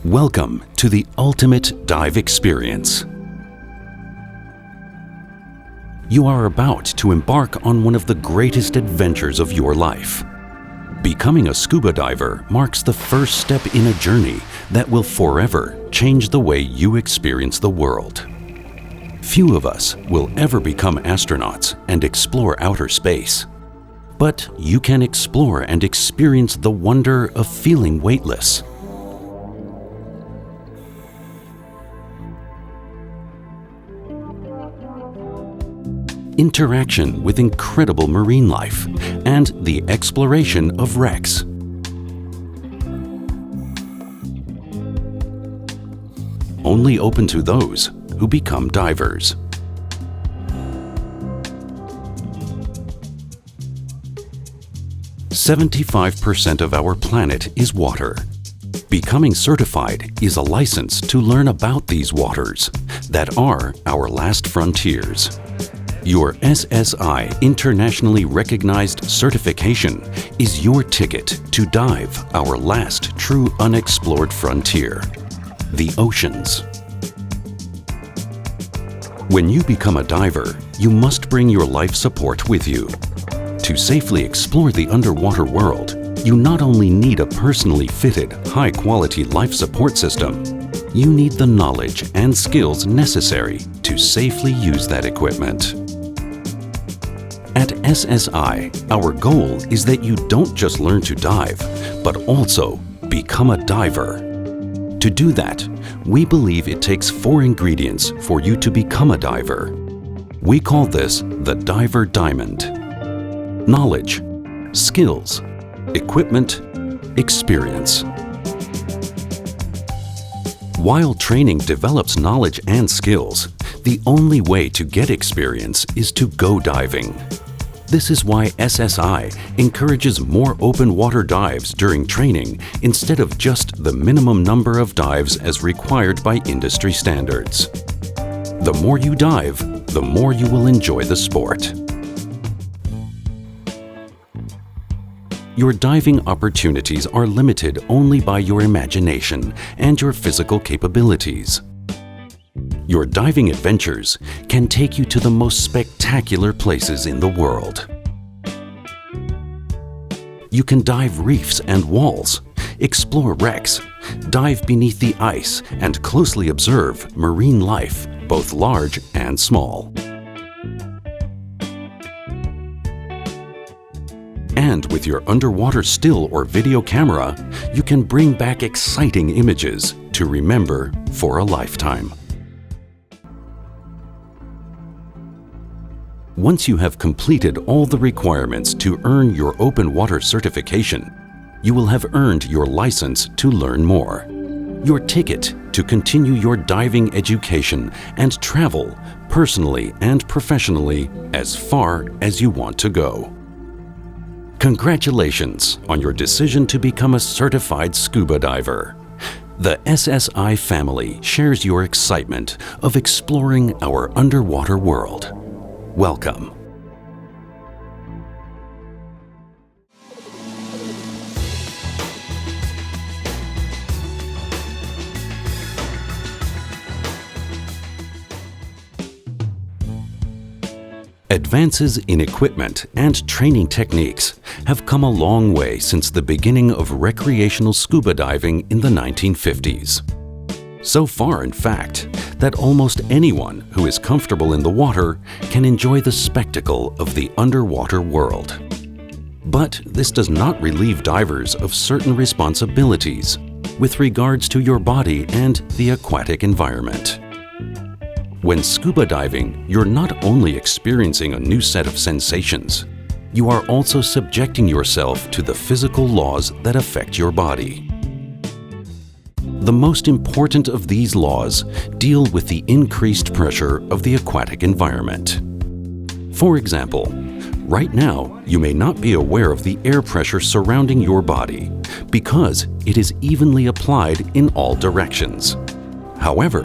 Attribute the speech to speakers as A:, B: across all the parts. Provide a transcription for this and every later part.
A: Welcome to the ultimate dive experience. You are about to embark on one of the greatest adventures of your life. Becoming a scuba diver marks the first step in a journey that will forever change the way you experience the world. Few of us will ever become astronauts and explore outer space. But you can explore and experience the wonder of feeling weightless. Interaction with incredible marine life, and the exploration of wrecks. Only open to those who become divers. "75% of our planet is water. Becoming certified is a license to learn about these waters that are our last frontiers. Your SSI internationally recognized certification is your ticket to dive our last true unexplored frontier, the oceans. When you become a diver, you must bring your life support with you. To safely explore the underwater world, you not only need a personally fitted, high-quality life support system, you need the knowledge and skills necessary to safely use that equipment. At SSI, our goal is that you don't just learn to dive, but also become a diver. To do that, we believe it takes 4 ingredients for you to become a diver. We call this the Diver Diamond: knowledge, skills, equipment, experience. While training develops knowledge and skills, the only way to get experience is to go diving. This is why SSI encourages more open water dives during training instead of just the minimum number of dives as required by industry standards. The more you dive, the more you will enjoy the sport. Your diving opportunities are limited only by your imagination and your physical capabilities. Your diving adventures can take you to the most spectacular places in the world. You can dive reefs and walls, explore wrecks, dive beneath the ice, and closely observe marine life, both large and small. And with your underwater still or video camera, you can bring back exciting images to remember for a lifetime. Once you have completed all the requirements to earn your open water certification, you will have earned your license to learn more, your ticket to continue your diving education and travel personally and professionally as far as you want to go. Congratulations on your decision to become a certified scuba diver. The SSI family shares your excitement of exploring our underwater world. Welcome. Advances in equipment and training techniques have come a long way since the beginning of recreational scuba diving in the 1950s. So far, in fact, that almost anyone who is comfortable in the water can enjoy the spectacle of the underwater world. But this does not relieve divers of certain responsibilities with regards to your body and the aquatic environment. When scuba diving, you're not only experiencing a new set of sensations, you are also subjecting yourself to the physical laws that affect your body. The most important of these laws deal with the increased pressure of the aquatic environment. For example, right now you may not be aware of the air pressure surrounding your body because it is evenly applied in all directions. However,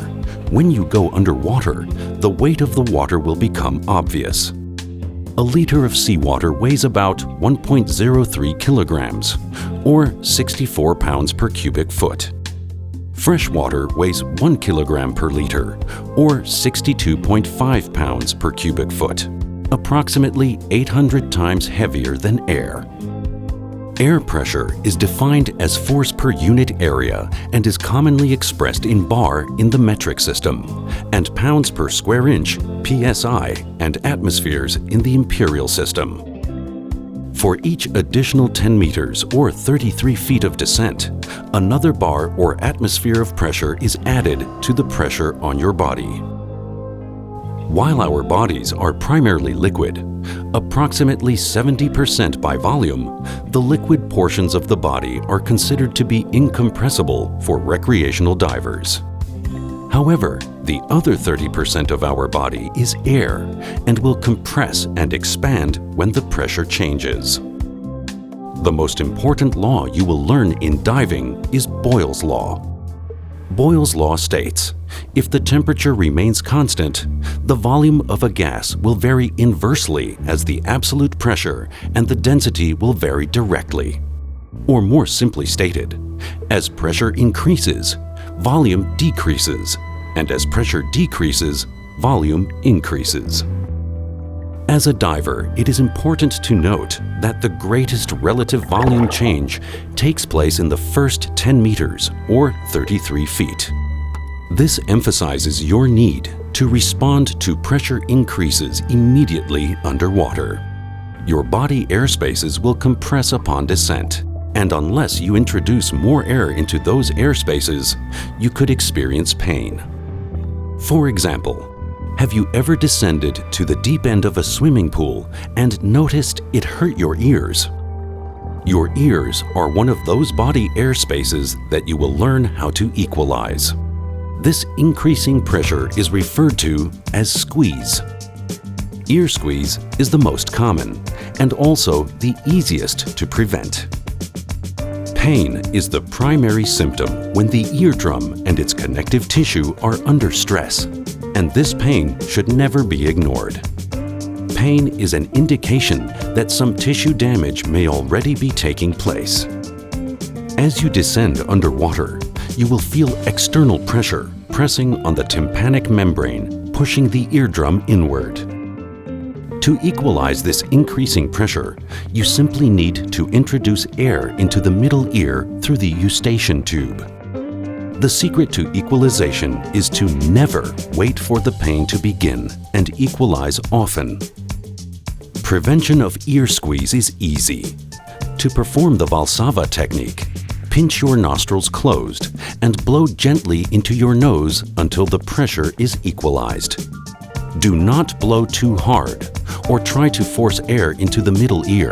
A: when you go underwater, the weight of the water will become obvious. A liter of seawater weighs about 1.03 kilograms, or 64 pounds per cubic foot. Fresh water weighs 1 kilogram per liter, or 62.5 pounds per cubic foot, approximately 800 times heavier than air. Air pressure is defined as force per unit area and is commonly expressed in bar in the metric system, and pounds per square inch, psi, and atmospheres in the imperial system. For each additional 10 meters or 33 feet of descent, another bar or atmosphere of pressure is added to the pressure on your body. While our bodies are primarily liquid, approximately 70% by volume, the liquid portions of the body are considered to be incompressible for recreational divers. However, the other 30% of our body is air and will compress and expand when the pressure changes. The most important law you will learn in diving is Boyle's Law. Boyle's Law states, if the temperature remains constant, the volume of a gas will vary inversely as the absolute pressure and the density will vary directly. Or more simply stated, as pressure increases, volume decreases, and as pressure decreases, volume increases. As a diver, it is important to note that the greatest relative volume change takes place in the first 10 meters or 33 feet. This emphasizes your need to respond to pressure increases immediately underwater. Your body airspaces will compress upon descent, and unless you introduce more air into those airspaces, you could experience pain. For example, have you ever descended to the deep end of a swimming pool and noticed it hurt your ears? Your ears are one of those body airspaces that you will learn how to equalize. This increasing pressure is referred to as squeeze. Ear squeeze is the most common and also the easiest to prevent. Pain is the primary symptom when the eardrum and its connective tissue are under stress, and this pain should never be ignored. Pain is an indication that some tissue damage may already be taking place. As you descend underwater, you will feel external pressure pressing on the tympanic membrane, pushing the eardrum inward. To equalize this increasing pressure, you simply need to introduce air into the middle ear through the eustachian tube. The secret to equalization is to never wait for the pain to begin and equalize often. Prevention of ear squeeze is easy. To perform the Valsalva technique, pinch your nostrils closed and blow gently into your nose until the pressure is equalized. Do not blow too hard or try to force air into the middle ear.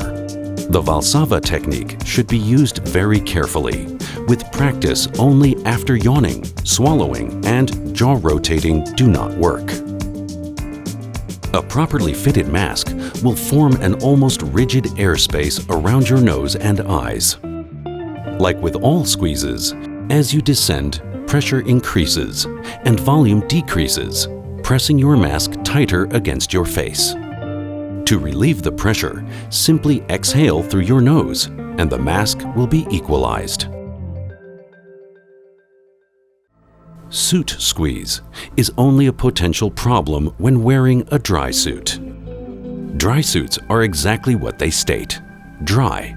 A: The Valsalva technique should be used very carefully, with practice only after yawning, swallowing, and jaw rotating do not work. A properly fitted mask will form an almost rigid airspace around your nose and eyes. Like with all squeezes, as you descend, pressure increases and volume decreases, pressing your mask tighter against your face. To relieve the pressure, simply exhale through your nose and the mask will be equalized. Suit squeeze is only a potential problem when wearing a dry suit. Dry suits are exactly what they state, dry.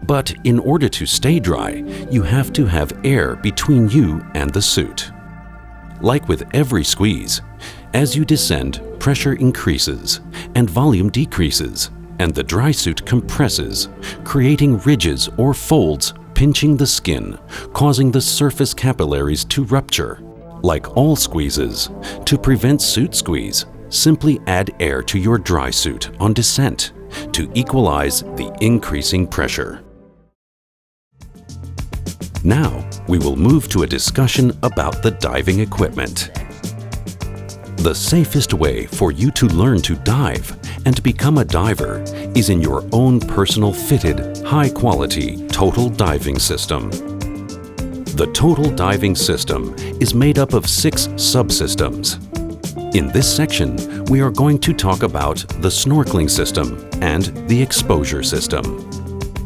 A: But in order to stay dry, you have to have air between you and the suit. Like with every squeeze, as you descend, pressure increases and volume decreases, and the dry suit compresses, creating ridges or folds pinching the skin, causing the surface capillaries to rupture. Like all squeezes, to prevent suit squeeze, simply add air to your dry suit on descent to equalize the increasing pressure. Now, we will move to a discussion about the diving equipment. The safest way for you to learn to dive and become a diver is in your own personal fitted, high-quality total diving system. The total diving system is made up of 6 subsystems. In this section, we are going to talk about the snorkeling system and the exposure system.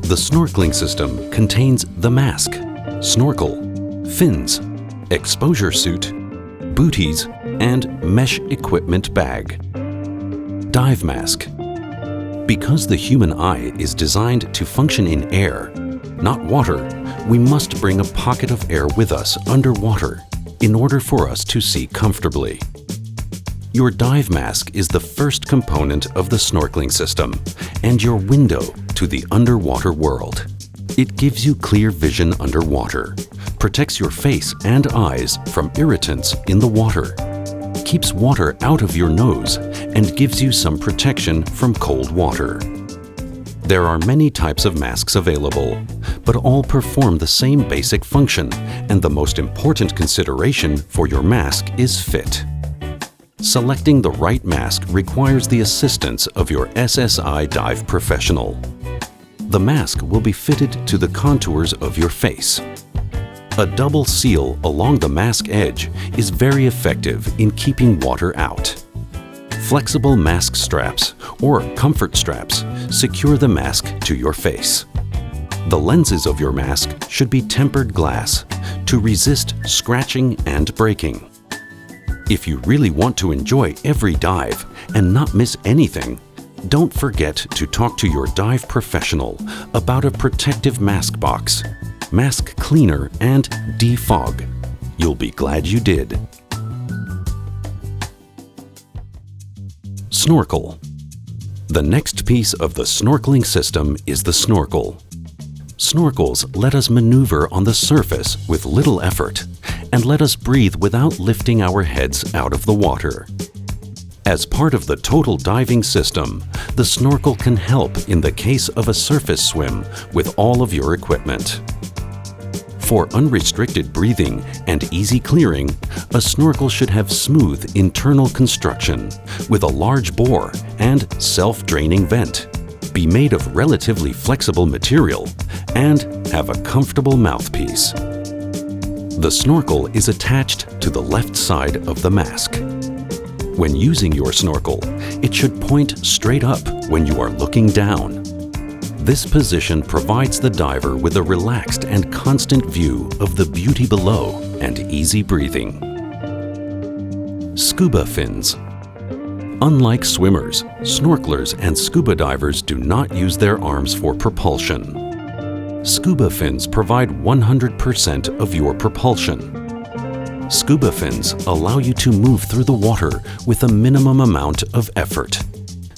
A: The snorkeling system contains the mask, snorkel, fins, exposure suit, booties, and mesh equipment bag. Dive mask. Because the human eye is designed to function in air, not water, we must bring a pocket of air with us underwater in order for us to see comfortably. Your dive mask is the first component of the snorkeling system and your window to the underwater world. It gives you clear vision underwater, protects your face and eyes from irritants in the water, keeps water out of your nose, and gives you some protection from cold water. There are many types of masks available, but all perform the same basic function, and the most important consideration for your mask is fit. Selecting the right mask requires the assistance of your SSI dive professional. The mask will be fitted to the contours of your face. A double seal along the mask edge is very effective in keeping water out. Flexible mask straps or comfort straps secure the mask to your face. The lenses of your mask should be tempered glass to resist scratching and breaking. If you really want to enjoy every dive and not miss anything, don't forget to talk to your dive professional about a protective mask box, mask cleaner, and defog. You'll be glad you did. Snorkel. The next piece of the snorkeling system is the snorkel. Snorkels let us maneuver on the surface with little effort and let us breathe without lifting our heads out of the water. As part of the total diving system, the snorkel can help in the case of a surface swim with all of your equipment. For unrestricted breathing and easy clearing, a snorkel should have smooth internal construction with a large bore and self-draining vent, be made of relatively flexible material, and have a comfortable mouthpiece. The snorkel is attached to the left side of the mask. When using your snorkel, it should point straight up when you are looking down. This position provides the diver with a relaxed and constant view of the beauty below and easy breathing. Scuba fins. Unlike swimmers, snorkelers and scuba divers do not use their arms for propulsion. Scuba fins provide 100% of your propulsion. Scuba fins allow you to move through the water with a minimum amount of effort,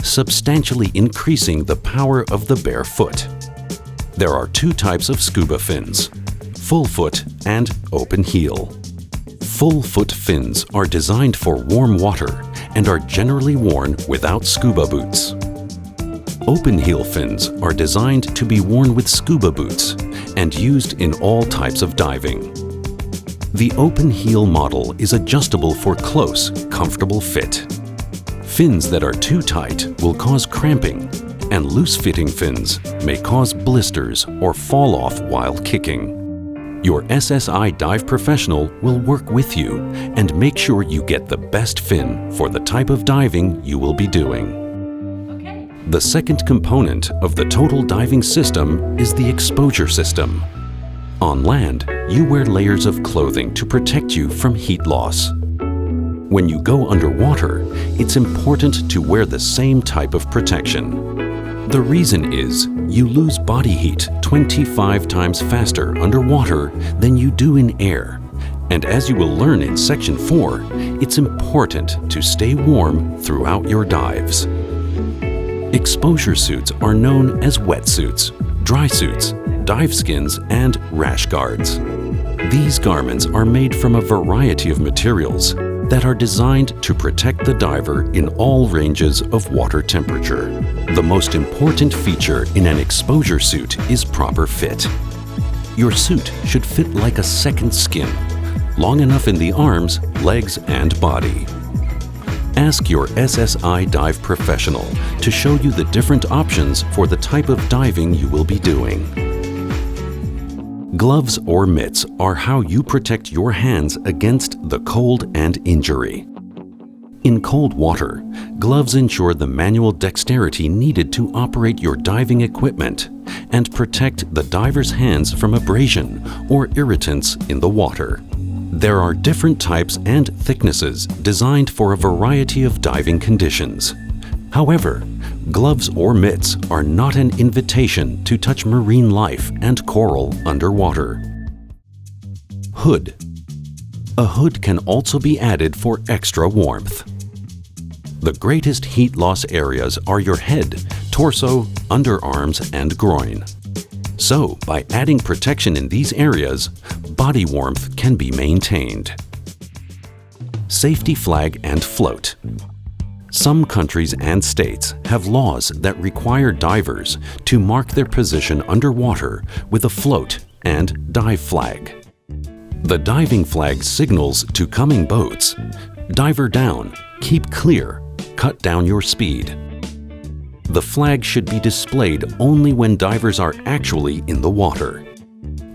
A: substantially increasing the power of the bare foot. There are two types of scuba fins, full foot and open heel. Full foot fins are designed for warm water and are generally worn without scuba boots. Open heel fins are designed to be worn with scuba boots and used in all types of diving. The open heel model is adjustable for close, comfortable fit. Fins that are too tight will cause cramping, and loose-fitting fins may cause blisters or fall off while kicking. Your SSI dive professional will work with you and make sure you get the best fin for the type of diving you will be doing. The second component of the total diving system is the exposure system. On land, you wear layers of clothing to protect you from heat loss. When you go underwater, it's important to wear the same type of protection. The reason is you lose body heat 25 times faster underwater than you do in air. And as you will learn in Section 4, it's important to stay warm throughout your dives. Exposure suits are known as wetsuits, dry suits, dive skins, and rash guards. These garments are made from a variety of materials that are designed to protect the diver in all ranges of water temperature. The most important feature in an exposure suit is proper fit. Your suit should fit like a second skin, long enough in the arms, legs, and body. Ask your SSI dive professional to show you the different options for the type of diving you will be doing. Gloves or mitts are how you protect your hands against the cold and injury. In cold water, gloves ensure the manual dexterity needed to operate your diving equipment and protect the diver's hands from abrasion or irritants in the water. There are different types and thicknesses designed for a variety of diving conditions. However, gloves or mitts are not an invitation to touch marine life and coral underwater. Hood. A hood can also be added for extra warmth. The greatest heat loss areas are your head, torso, underarms, and groin. So, by adding protection in these areas, body warmth can be maintained. Safety flag and float. Some countries and states have laws that require divers to mark their position underwater with a float and dive flag. The diving flag signals to coming boats, "Diver down, keep clear, cut down your speed." The flag should be displayed only when divers are actually in the water.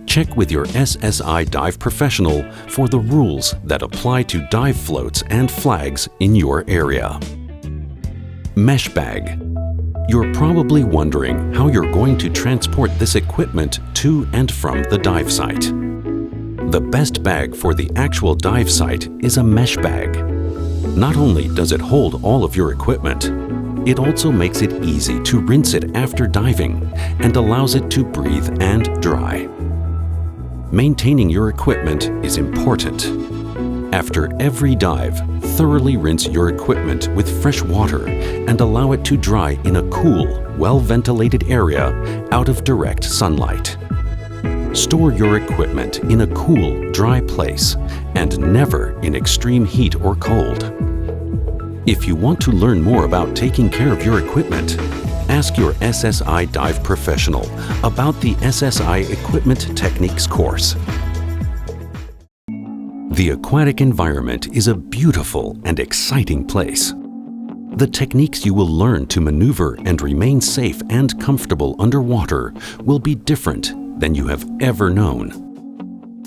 A: Check with your SSI dive professional for the rules that apply to dive floats and flags in your area. Mesh bag. You're probably wondering how you're going to transport this equipment to and from the dive site. The best bag for the actual dive site is a mesh bag. Not only does it hold all of your equipment, it also makes it easy to rinse it after diving and allows it to breathe and dry. Maintaining your equipment is important. After every dive, thoroughly rinse your equipment with fresh water and allow it to dry in a cool, well-ventilated area out of direct sunlight. Store your equipment in a cool, dry place and never in extreme heat or cold. If you want to learn more about taking care of your equipment, ask your SSI dive professional about the SSI Equipment Techniques course. The aquatic environment is a beautiful and exciting place. The techniques you will learn to maneuver and remain safe and comfortable underwater will be different than you have ever known.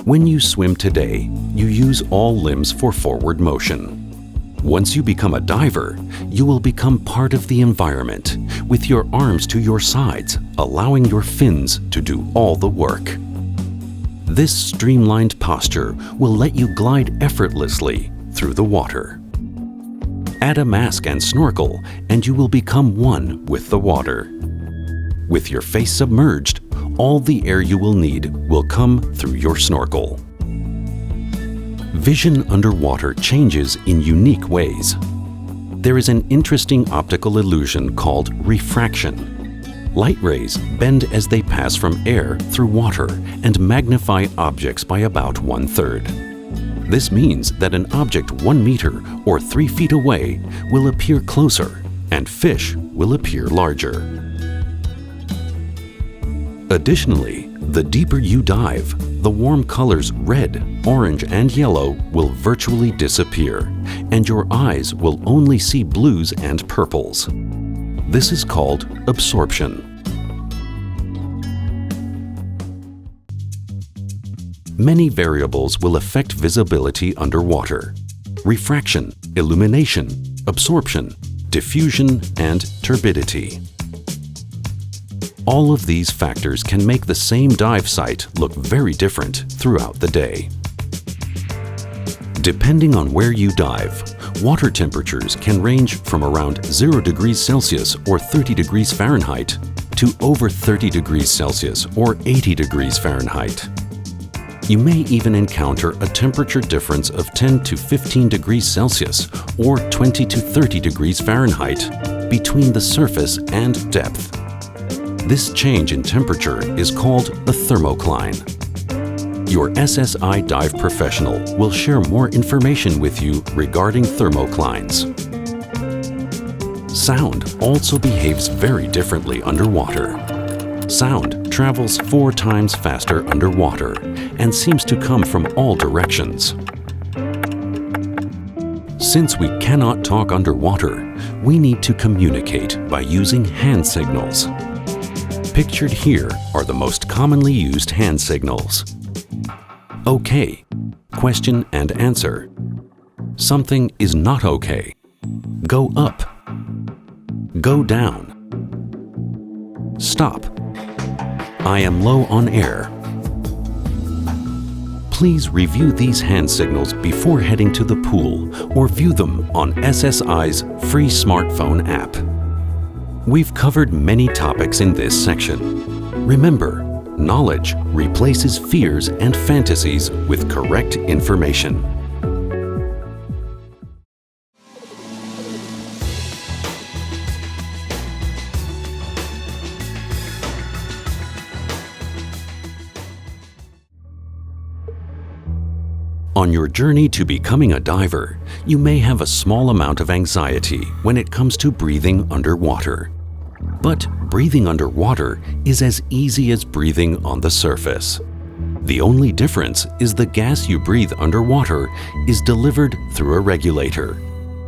A: When you swim today, you use all limbs for forward motion. Once you become a diver, you will become part of the environment, with your arms to your sides, allowing your fins to do all the work. This streamlined posture will let you glide effortlessly through the water. Add a mask and snorkel, and you will become one with the water. With your face submerged, all the air you will need will come through your snorkel. Vision underwater changes in unique ways. There is an interesting optical illusion called refraction. Light rays bend as they pass from air through water and magnify objects by about 1/3. This means that an object 1 meter or 3 feet away will appear closer and fish will appear larger. Additionally, the deeper you dive, the warm colors red, orange, and yellow will virtually disappear, and your eyes will only see blues and purples. This is called absorption. Many variables will affect visibility underwater: refraction, illumination, absorption, diffusion, and turbidity. All of these factors can make the same dive site look very different throughout the day. Depending on where you dive, water temperatures can range from around 0 degrees Celsius or 30 degrees Fahrenheit to over 30 degrees Celsius or 80 degrees Fahrenheit. You may even encounter a temperature difference of 10 to 15 degrees Celsius or 20 to 30 degrees Fahrenheit between the surface and depth. This change in temperature is called a thermocline. Your SSI dive professional will share more information with you regarding thermoclines. Sound also behaves very differently underwater. Sound travels 4 times faster underwater and seems to come from all directions. Since we cannot talk underwater, we need to communicate by using hand signals. Pictured here are the most commonly used hand signals. Okay, question and answer. Something is not okay. Go up. Go down. Stop. I am low on air. Please review these hand signals before heading to the pool or view them on SSI's free smartphone app. We've covered many topics in this section. Remember, knowledge replaces fears and fantasies with correct information. On your journey to becoming a diver, you may have a small amount of anxiety when it comes to breathing underwater. But breathing underwater is as easy as breathing on the surface. The only difference is the gas you breathe underwater is delivered through a regulator,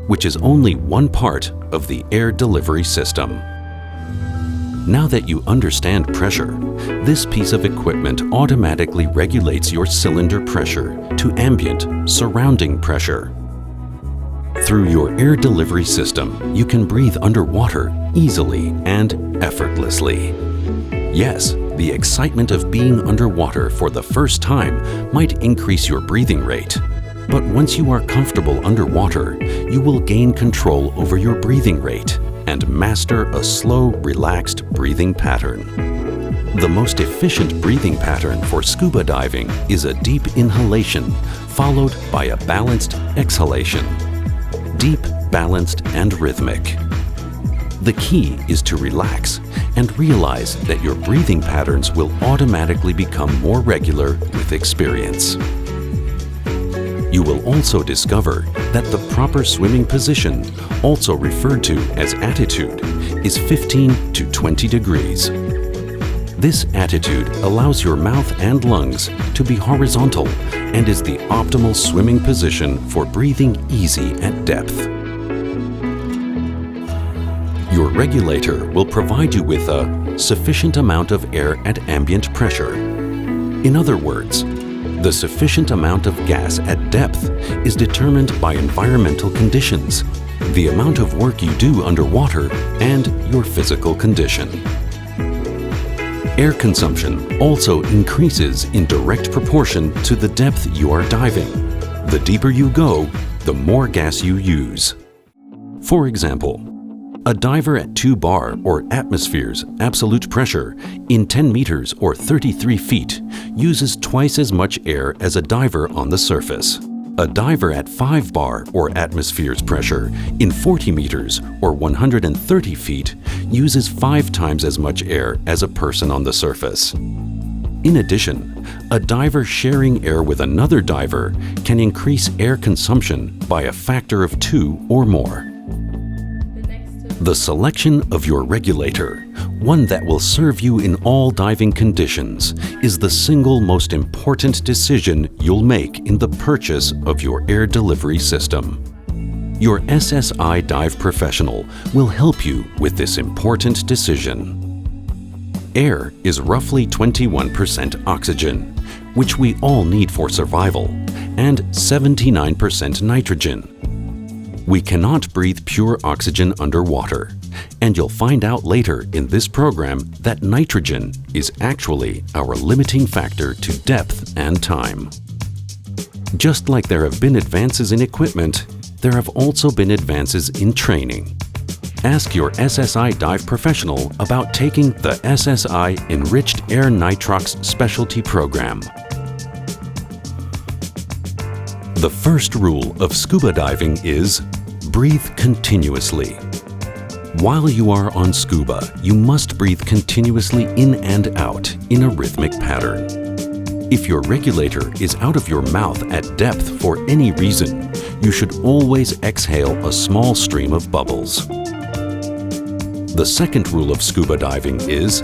A: which is only one part of the air delivery system. Now that you understand pressure, this piece of equipment automatically regulates your cylinder pressure to ambient, surrounding pressure. Through your air delivery system, you can breathe underwater easily and effortlessly. Yes, the excitement of being underwater for the first time might increase your breathing rate. But once you are comfortable underwater, you will gain control over your breathing rate and master a slow, relaxed breathing pattern. The most efficient breathing pattern for scuba diving is a deep inhalation followed by a balanced exhalation. Deep, balanced, and rhythmic. The key is to relax and realize that your breathing patterns will automatically become more regular with experience. You will also discover that the proper swimming position, also referred to as attitude, is 15 to 20 degrees. This attitude allows your mouth and lungs to be horizontal and is the optimal swimming position for breathing easy at depth. Your regulator will provide you with a sufficient amount of air at ambient pressure. In other words, the sufficient amount of gas at depth is determined by environmental conditions, the amount of work you do underwater, and your physical condition. Air consumption also increases in direct proportion to the depth you are diving. The deeper you go, the more gas you use. For example, a diver at 2 bar or atmospheres absolute pressure in 10 meters or 33 feet uses twice as much air as a diver on the surface. A diver at 5 bar or atmospheres pressure in 40 meters or 130 feet uses 5 times as much air as a person on the surface. In addition, a diver sharing air with another diver can increase air consumption by a factor of 2 or more. The selection of your regulator, one that will serve you in all diving conditions, is the single most important decision you'll make in the purchase of your air delivery system. Your SSI Dive Professional will help you with this important decision. Air is roughly 21% oxygen, which we all need for survival, and 79% nitrogen. We cannot breathe pure oxygen underwater, and you'll find out later in this program that nitrogen is actually our limiting factor to depth and time. Just like there have been advances in equipment, there have also been advances in training. Ask your SSI Dive Professional about taking the SSI Enriched Air Nitrox Specialty Program. The first rule of scuba diving is breathe continuously. While you are on scuba, you must breathe continuously in and out in a rhythmic pattern. If your regulator is out of your mouth at depth for any reason, you should always exhale a small stream of bubbles. The second rule of scuba diving is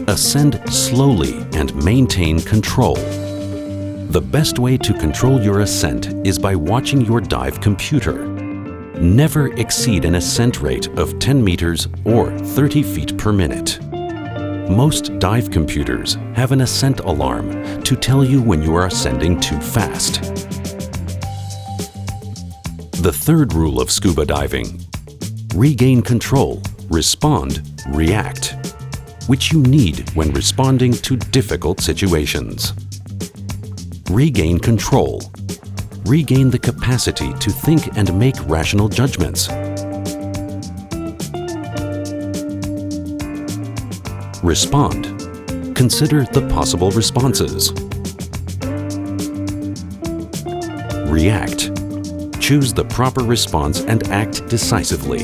A: ascend slowly and maintain control. The best way to control your ascent is by watching your dive computer. Never exceed an ascent rate of 10 meters or 30 feet per minute. Most dive computers have an ascent alarm to tell you when you are ascending too fast. The third rule of scuba diving: regain control, respond, react, which you need when responding to difficult situations. Regain control. Regain the capacity to think and make rational judgments. Respond. Consider the possible responses. React. Choose the proper response and act decisively.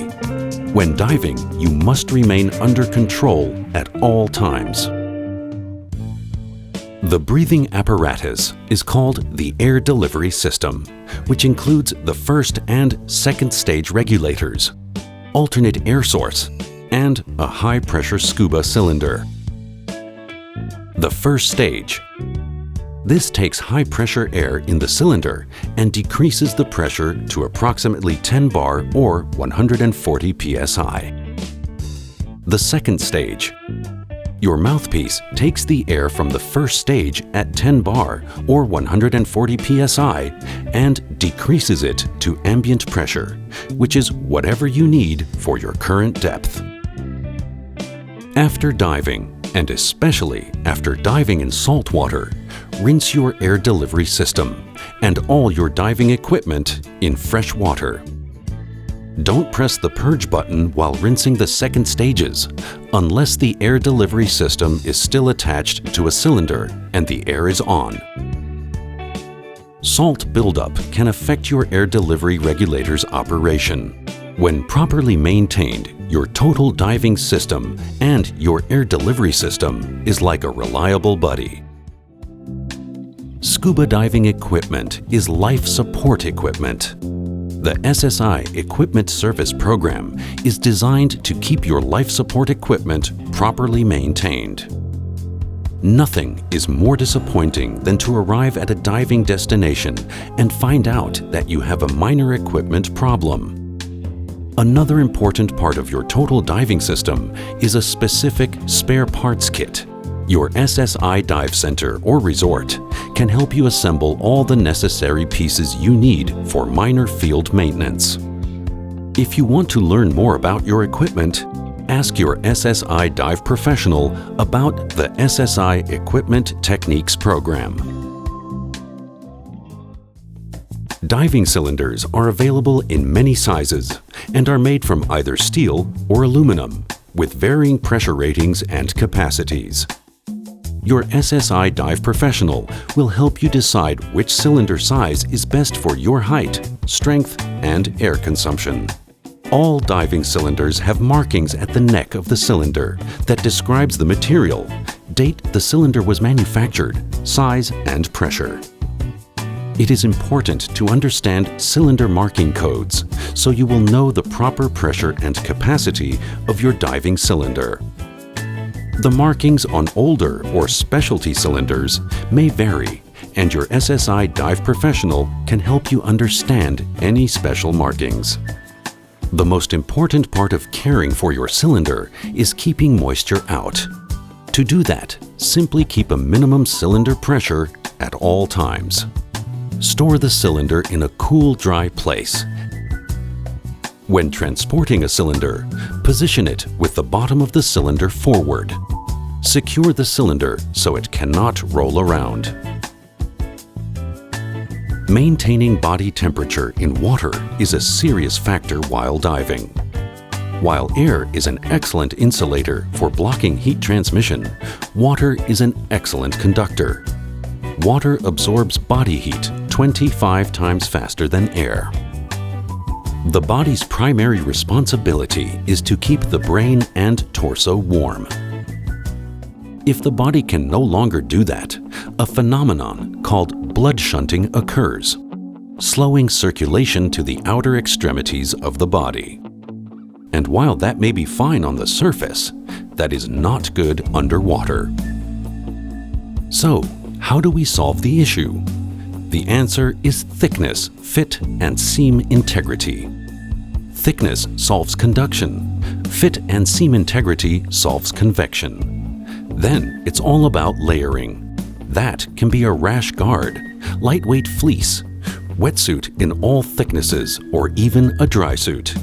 A: When diving, you must remain under control at all times. The breathing apparatus is called the air delivery system, which includes the first and second stage regulators, alternate air source, and a high-pressure scuba cylinder. The first stage. This takes high-pressure air in the cylinder and decreases the pressure to approximately 10 bar or 140 psi. The second stage. Your mouthpiece takes the air from the first stage at 10 bar or 140 psi and decreases it to ambient pressure, which is whatever you need for your current depth. After diving, and especially after diving in salt water, rinse your air delivery system and all your diving equipment in fresh water. Don't press the purge button while rinsing the second stages unless the air delivery system is still attached to a cylinder and the air is on. Salt buildup can affect your air delivery regulator's operation. When properly maintained, your total diving system and your air delivery system is like a reliable buddy. Scuba diving equipment is life support equipment. The SSI Equipment Service Program is designed to keep your life support equipment properly maintained. Nothing is more disappointing than to arrive at a diving destination and find out that you have a minor equipment problem. Another important part of your total diving system is a specific spare parts kit. Your SSI Dive Center or resort can help you assemble all the necessary pieces you need for minor field maintenance. If you want to learn more about your equipment, ask your SSI Dive professional about the SSI Equipment Techniques program. Diving cylinders are available in many sizes and are made from either steel or aluminum with varying pressure ratings and capacities. Your SSI Dive professional will help you decide which cylinder size is best for your height, strength, and air consumption. All diving cylinders have markings at the neck of the cylinder that describes the material, date the cylinder was manufactured, size, and pressure. It is important to understand cylinder marking codes so you will know the proper pressure and capacity of your diving cylinder. The markings on older or specialty cylinders may vary, and your SSI Dive professional can help you understand any special markings. The most important part of caring for your cylinder is keeping moisture out. To do that, simply keep a minimum cylinder pressure at all times. Store the cylinder in a cool, dry place. When transporting a cylinder, position it with the bottom of the cylinder forward. Secure the cylinder so it cannot roll around. Maintaining body temperature in water is a serious factor while diving. While air is an excellent insulator for blocking heat transmission, water is an excellent conductor. Water absorbs body heat 25 times faster than air. The body's primary responsibility is to keep the brain and torso warm. If the body can no longer do that, a phenomenon called blood shunting occurs, slowing circulation to the outer extremities of the body. And while that may be fine on the surface, that is not good underwater. So, how do we solve the issue? The answer is thickness, fit, and seam integrity. Thickness solves conduction. Fit and seam integrity solves convection. Then it's all about layering. That can be a rash guard, lightweight fleece, wetsuit in all thicknesses, or even a dry suit.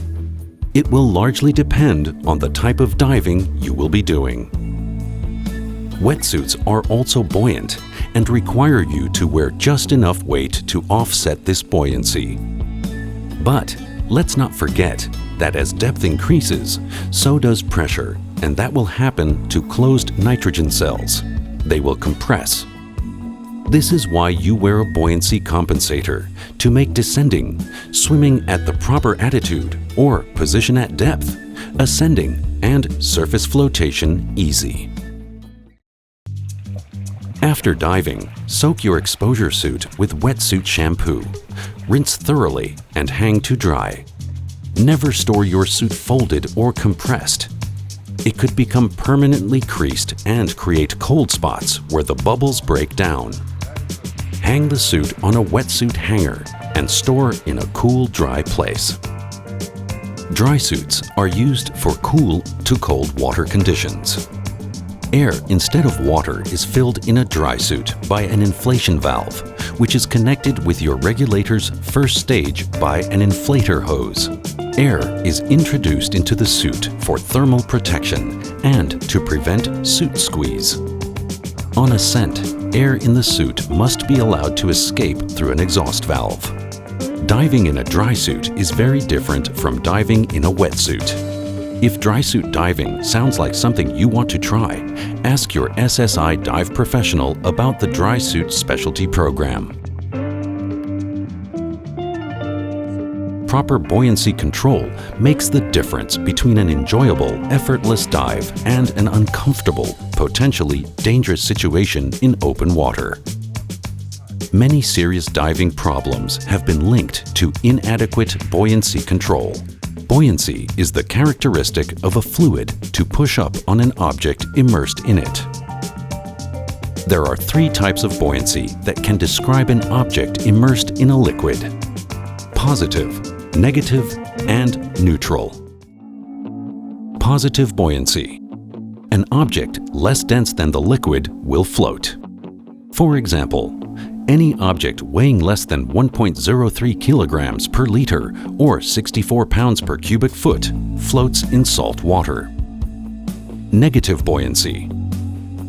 A: It will largely depend on the type of diving you will be doing. Wetsuits are also buoyant and require you to wear just enough weight to offset this buoyancy. But let's not forget that as depth increases, so does pressure, and that will happen to closed nitrogen cells. They will compress. This is why you wear a buoyancy compensator, to make descending, swimming at the proper attitude or position at depth, ascending, and surface flotation easy. After diving, soak your exposure suit with wetsuit shampoo. Rinse thoroughly and hang to dry. Never store your suit folded or compressed. It could become permanently creased and create cold spots where the bubbles break down. Hang the suit on a wetsuit hanger and store in a cool, dry place. Dry suits are used for cool to cold water conditions. Air instead of water is filled in a dry suit by an inflation valve, which is connected with your regulator's first stage by an inflator hose. Air is introduced into the suit for thermal protection and to prevent suit squeeze. On ascent, air in the suit must be allowed to escape through an exhaust valve. Diving in a dry suit is very different from diving in a wetsuit. If dry suit diving sounds like something you want to try, ask your SSI dive professional about the dry suit specialty program. Proper buoyancy control makes the difference between an enjoyable, effortless dive and an uncomfortable, potentially dangerous situation in open water. Many serious diving problems have been linked to inadequate buoyancy control. Buoyancy is the characteristic of a fluid to push up on an object immersed in it. There are three types of buoyancy that can describe an object immersed in a liquid: positive, negative, and neutral. Positive buoyancy. An object less dense than the liquid will float. For example, any object weighing less than 1.03 kilograms per liter or 64 pounds per cubic foot floats in salt water. Negative buoyancy.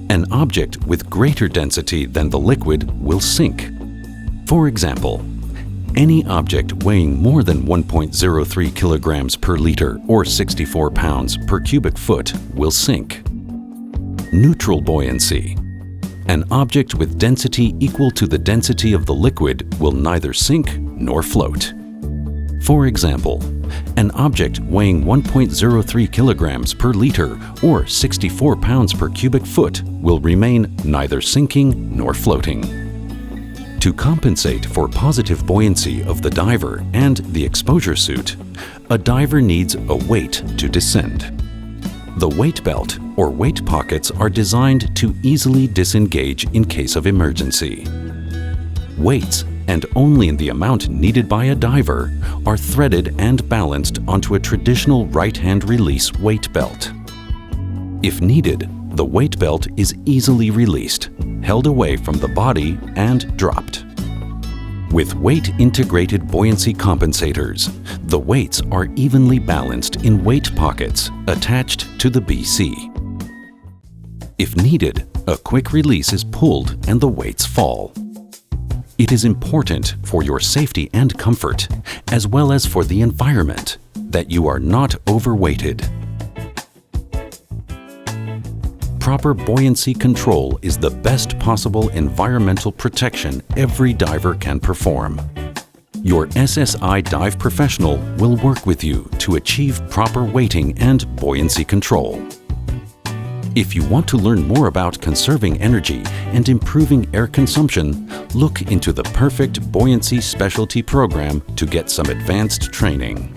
A: An object with greater density than the liquid will sink. For example, any object weighing more than 1.03 kilograms per liter or 64 pounds per cubic foot will sink. Neutral buoyancy. An object with density equal to the density of the liquid will neither sink nor float. For example, an object weighing 1.03 kilograms per liter or 64 pounds per cubic foot will remain neither sinking nor floating. To compensate for positive buoyancy of the diver and the exposure suit, a diver needs a weight to descend. The weight belt or weight pockets are designed to easily disengage in case of emergency. Weights, and only in the amount needed by a diver, are threaded and balanced onto a traditional right-hand release weight belt. If needed, the weight belt is easily released, held away from the body, and dropped. With weight-integrated buoyancy compensators, the weights are evenly balanced in weight pockets attached to the BC. If needed, a quick release is pulled and the weights fall. It is important for your safety and comfort, as well as for the environment, that you are not overweighted. Proper buoyancy control is the best possible environmental protection every diver can perform. Your SSI dive professional will work with you to achieve proper weighting and buoyancy control. If you want to learn more about conserving energy and improving air consumption, look into the Perfect Buoyancy Specialty Program to get some advanced training.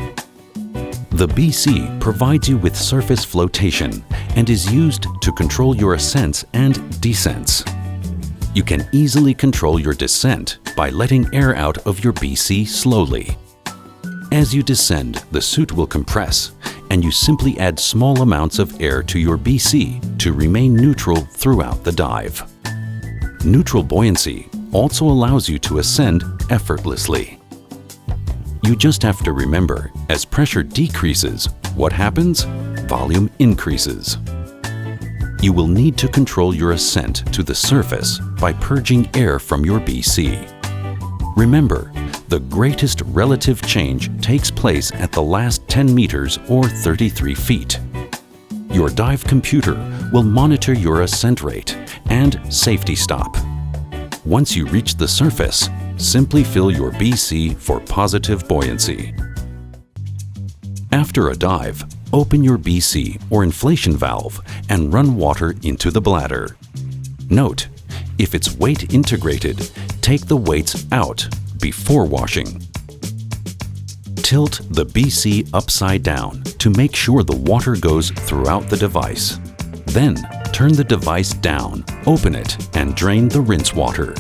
A: The BC provides you with surface flotation and is used to control your ascents and descents. You can easily control your descent by letting air out of your BC slowly. As you descend, the suit will compress, and you simply add small amounts of air to your BC to remain neutral throughout the dive. Neutral buoyancy also allows you to ascend effortlessly. You just have to remember, as pressure decreases, what happens? Volume increases. You will need to control your ascent to the surface by purging air from your BC. Remember, the greatest relative change takes place at the last 10 meters or 33 feet. Your dive computer will monitor your ascent rate and safety stop. Once you reach the surface, simply fill your BC for positive buoyancy. After a dive, open your BC or inflation valve and run water into the bladder. Note, if it's weight integrated, take the weights out before washing. Tilt the BC upside down to make sure the water goes throughout the device. Then, turn the device down, open it, and drain the rinse water.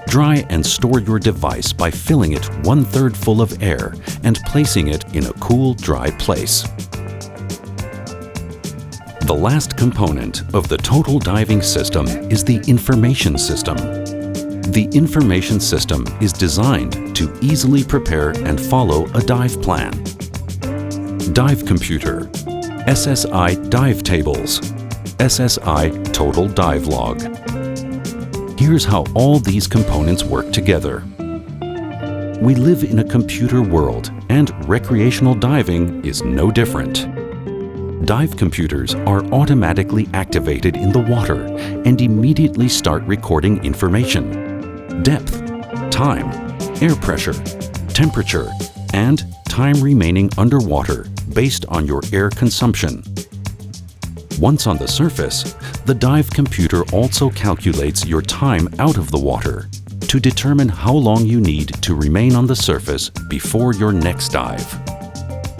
A: Dry and store your device by filling it 1/3 full of air and placing it in a cool, dry place. The last component of the total diving system is the information system. The information system is designed to easily prepare and follow a dive plan. Dive computer, SSI dive tables, SSI total dive log. Here's how all these components work together. We live in a computer world, and recreational diving is no different. Dive computers are automatically activated in the water and immediately start recording information: depth, time, air pressure, temperature, and time remaining underwater based on your air consumption. Once on the surface, the dive computer also calculates your time out of the water to determine how long you need to remain on the surface before your next dive.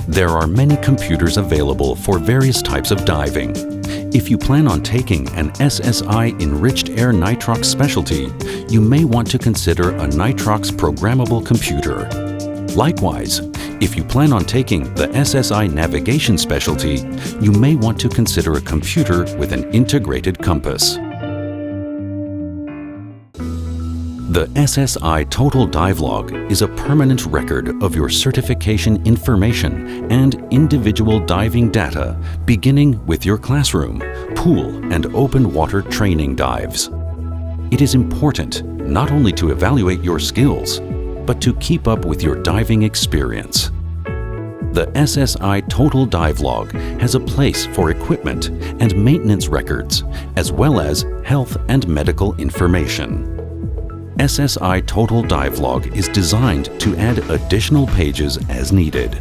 A: There are many computers available for various types of diving. If you plan on taking an SSI Enriched Air Nitrox specialty, you may want to consider a Nitrox programmable computer. Likewise, if you plan on taking the SSI Navigation specialty, you may want to consider a computer with an integrated compass. The SSI Total Dive Log is a permanent record of your certification information and individual diving data, beginning with your classroom, pool, and open water training dives. It is important not only to evaluate your skills, but to keep up with your diving experience. The SSI Total Dive Log has a place for equipment and maintenance records, as well as health and medical information. SSI Total Dive Log is designed to add additional pages as needed.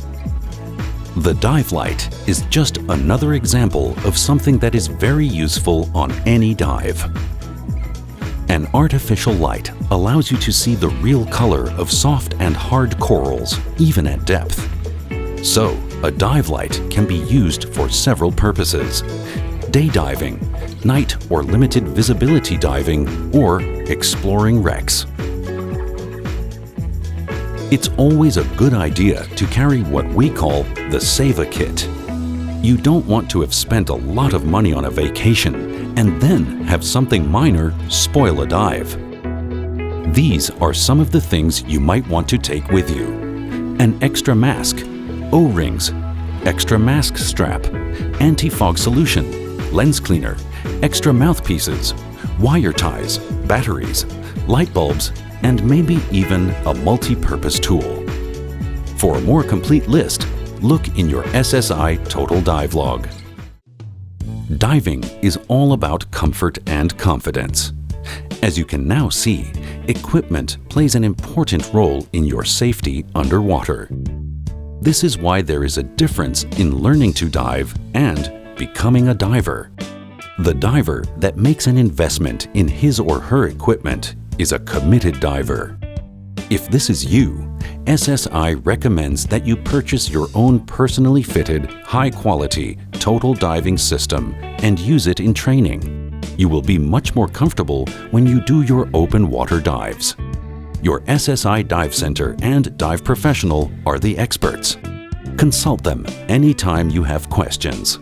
A: The dive light is just another example of something that is very useful on any dive. An artificial light allows you to see the real color of soft and hard corals, even at depth. So, a dive light can be used for several purposes: day diving, night or limited visibility diving, or exploring wrecks. It's always a good idea to carry what we call the Save-A Kit. You don't want to have spent a lot of money on a vacation and then have something minor spoil a dive. These are some of the things you might want to take with you: an extra mask, O-rings, extra mask strap, anti-fog solution, lens cleaner, extra mouthpieces, wire ties, batteries, light bulbs, and maybe even a multi-purpose tool. For a more complete list, look in your SSI Total Dive Log. Diving is all about comfort and confidence. As you can now see, equipment plays an important role in your safety underwater. This is why there is a difference in learning to dive and becoming a diver. The diver that makes an investment in his or her equipment is a committed diver. If this is you, SSI recommends that you purchase your own personally fitted, high-quality, total diving system and use it in training. You will be much more comfortable when you do your open water dives. Your SSI Dive Center and Dive Professional are the experts. Consult them anytime you have questions.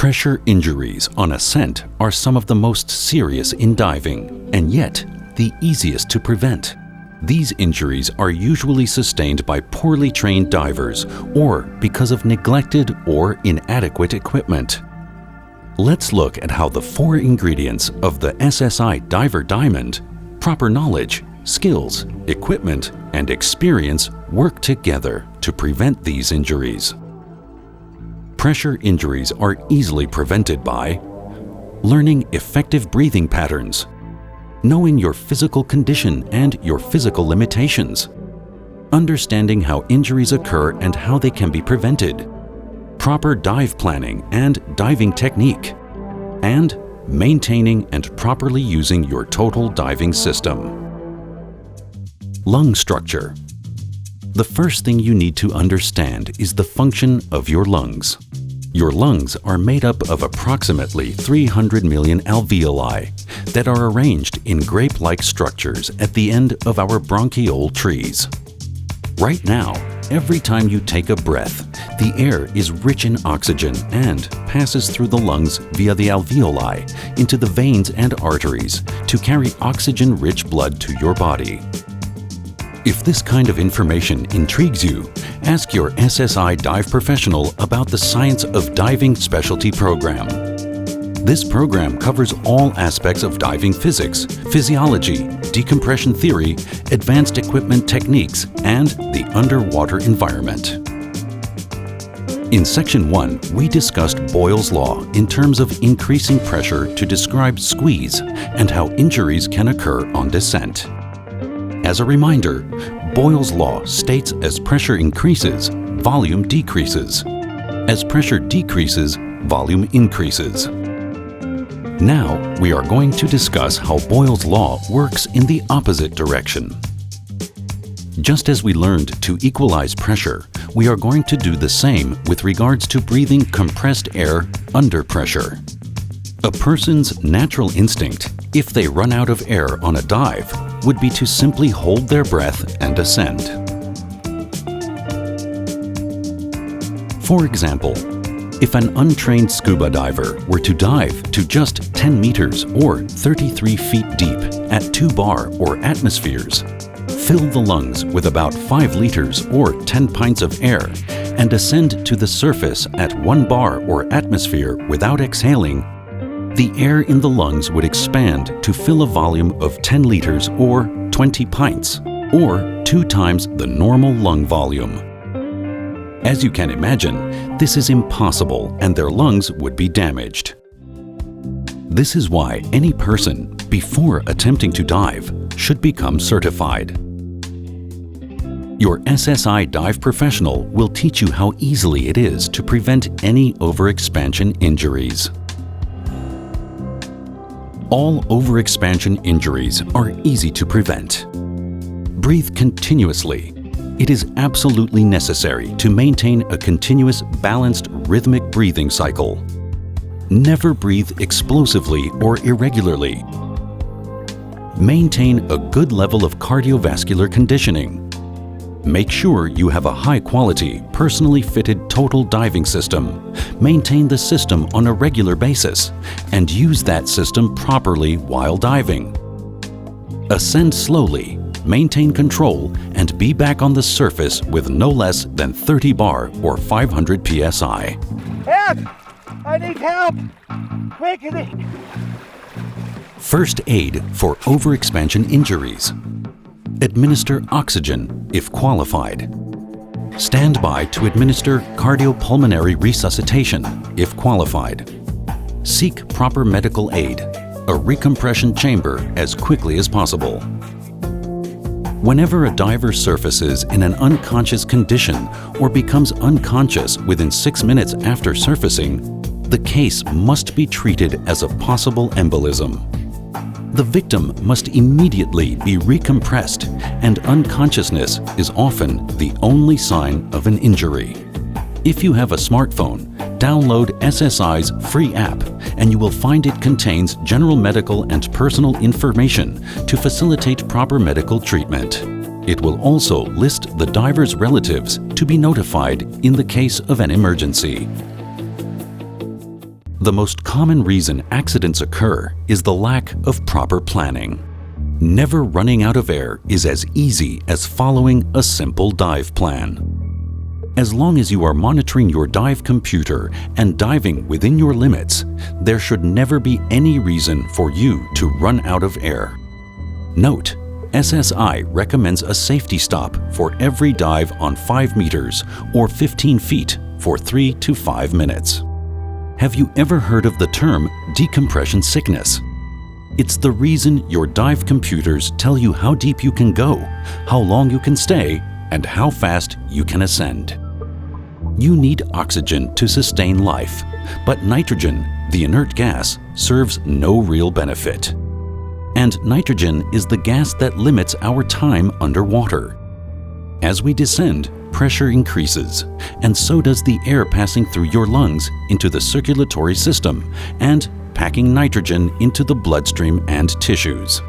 A: Pressure injuries on ascent are some of the most serious in diving, and yet the easiest to prevent. These injuries are usually sustained by poorly trained divers or because of neglected or inadequate equipment. Let's look at how the 4 ingredients of the SSI Diver Diamond, proper knowledge, skills, equipment, and experience work together to prevent these injuries. Pressure injuries are easily prevented by learning effective breathing patterns, knowing your physical condition and your physical limitations, understanding how injuries occur and how they can be prevented, proper dive planning and diving technique, and maintaining and properly using your total diving system. Lung structure. The first thing you need to understand is the function of your lungs. Your lungs are made up of approximately 300 million alveoli that are arranged in grape-like structures at the end of our bronchiole trees. Right now, every time you take a breath, the air is rich in oxygen and passes through the lungs via the alveoli into the veins and arteries to carry oxygen-rich blood to your body. If this kind of information intrigues you, ask your SSI dive professional about the Science of Diving Specialty Program. This program covers all aspects of diving physics, physiology, decompression theory, advanced equipment techniques, and the underwater environment. In Section 1, we discussed Boyle's Law in terms of increasing pressure to describe squeeze and how injuries can occur on descent. As a reminder, Boyle's Law states as pressure increases, volume decreases. As pressure decreases, volume increases. Now, we are going to discuss how Boyle's Law works in the opposite direction. Just as we learned to equalize pressure, we are going to do the same with regards to breathing compressed air under pressure. A person's natural instinct, if they run out of air on a dive, would be to simply hold their breath and ascend. For example, if an untrained scuba diver were to dive to just 10 meters or 33 feet deep at 2 bar or atmospheres, fill the lungs with about 5 liters or 10 pints of air, and ascend to the surface at 1 bar or atmosphere without exhaling, the air in the lungs would expand to fill a volume of 10 liters or 20 pints, or 2 times the normal lung volume. As you can imagine, this is impossible and their lungs would be damaged. This is why any person, before attempting to dive, should become certified. Your SSI dive professional will teach you how easily it is to prevent any overexpansion injuries. All overexpansion injuries are easy to prevent. Breathe continuously. It is absolutely necessary to maintain a continuous, balanced, rhythmic breathing cycle. Never breathe explosively or irregularly. Maintain a good level of cardiovascular conditioning. Make sure you have a high-quality, personally fitted total diving system. Maintain the system on a regular basis and use that system properly while diving. Ascend slowly, maintain control, and be back on the surface with no less than 30 bar or 500 psi.
B: Help! I need help! Quickly!
A: First aid for overexpansion injuries. Administer oxygen if qualified. Stand by to administer cardiopulmonary resuscitation if qualified. Seek proper medical aid, a recompression chamber as quickly as possible. Whenever a diver surfaces in an unconscious condition or becomes unconscious within 6 minutes after surfacing, the case must be treated as a possible embolism. The victim must immediately be recompressed, and unconsciousness is often the only sign of an injury. If you have a smartphone, download SSI's free app and you will find it contains general medical and personal information to facilitate proper medical treatment. It will also list the diver's relatives to be notified in the case of an emergency. The most common reason accidents occur is the lack of proper planning. Never running out of air is as easy as following a simple dive plan. As long as you are monitoring your dive computer and diving within your limits, there should never be any reason for you to run out of air. Note: SSI recommends a safety stop for every dive on 5 meters or 15 feet for 3 to 5 minutes. Have you ever heard of the term decompression sickness? It's the reason your dive computers tell you how deep you can go, how long you can stay, and how fast you can ascend. You need oxygen to sustain life, but nitrogen, the inert gas, serves no real benefit. And nitrogen is the gas that limits our time underwater. As we descend, pressure increases, and so does the air passing through your lungs into the circulatory system and packing nitrogen into the bloodstream and tissues.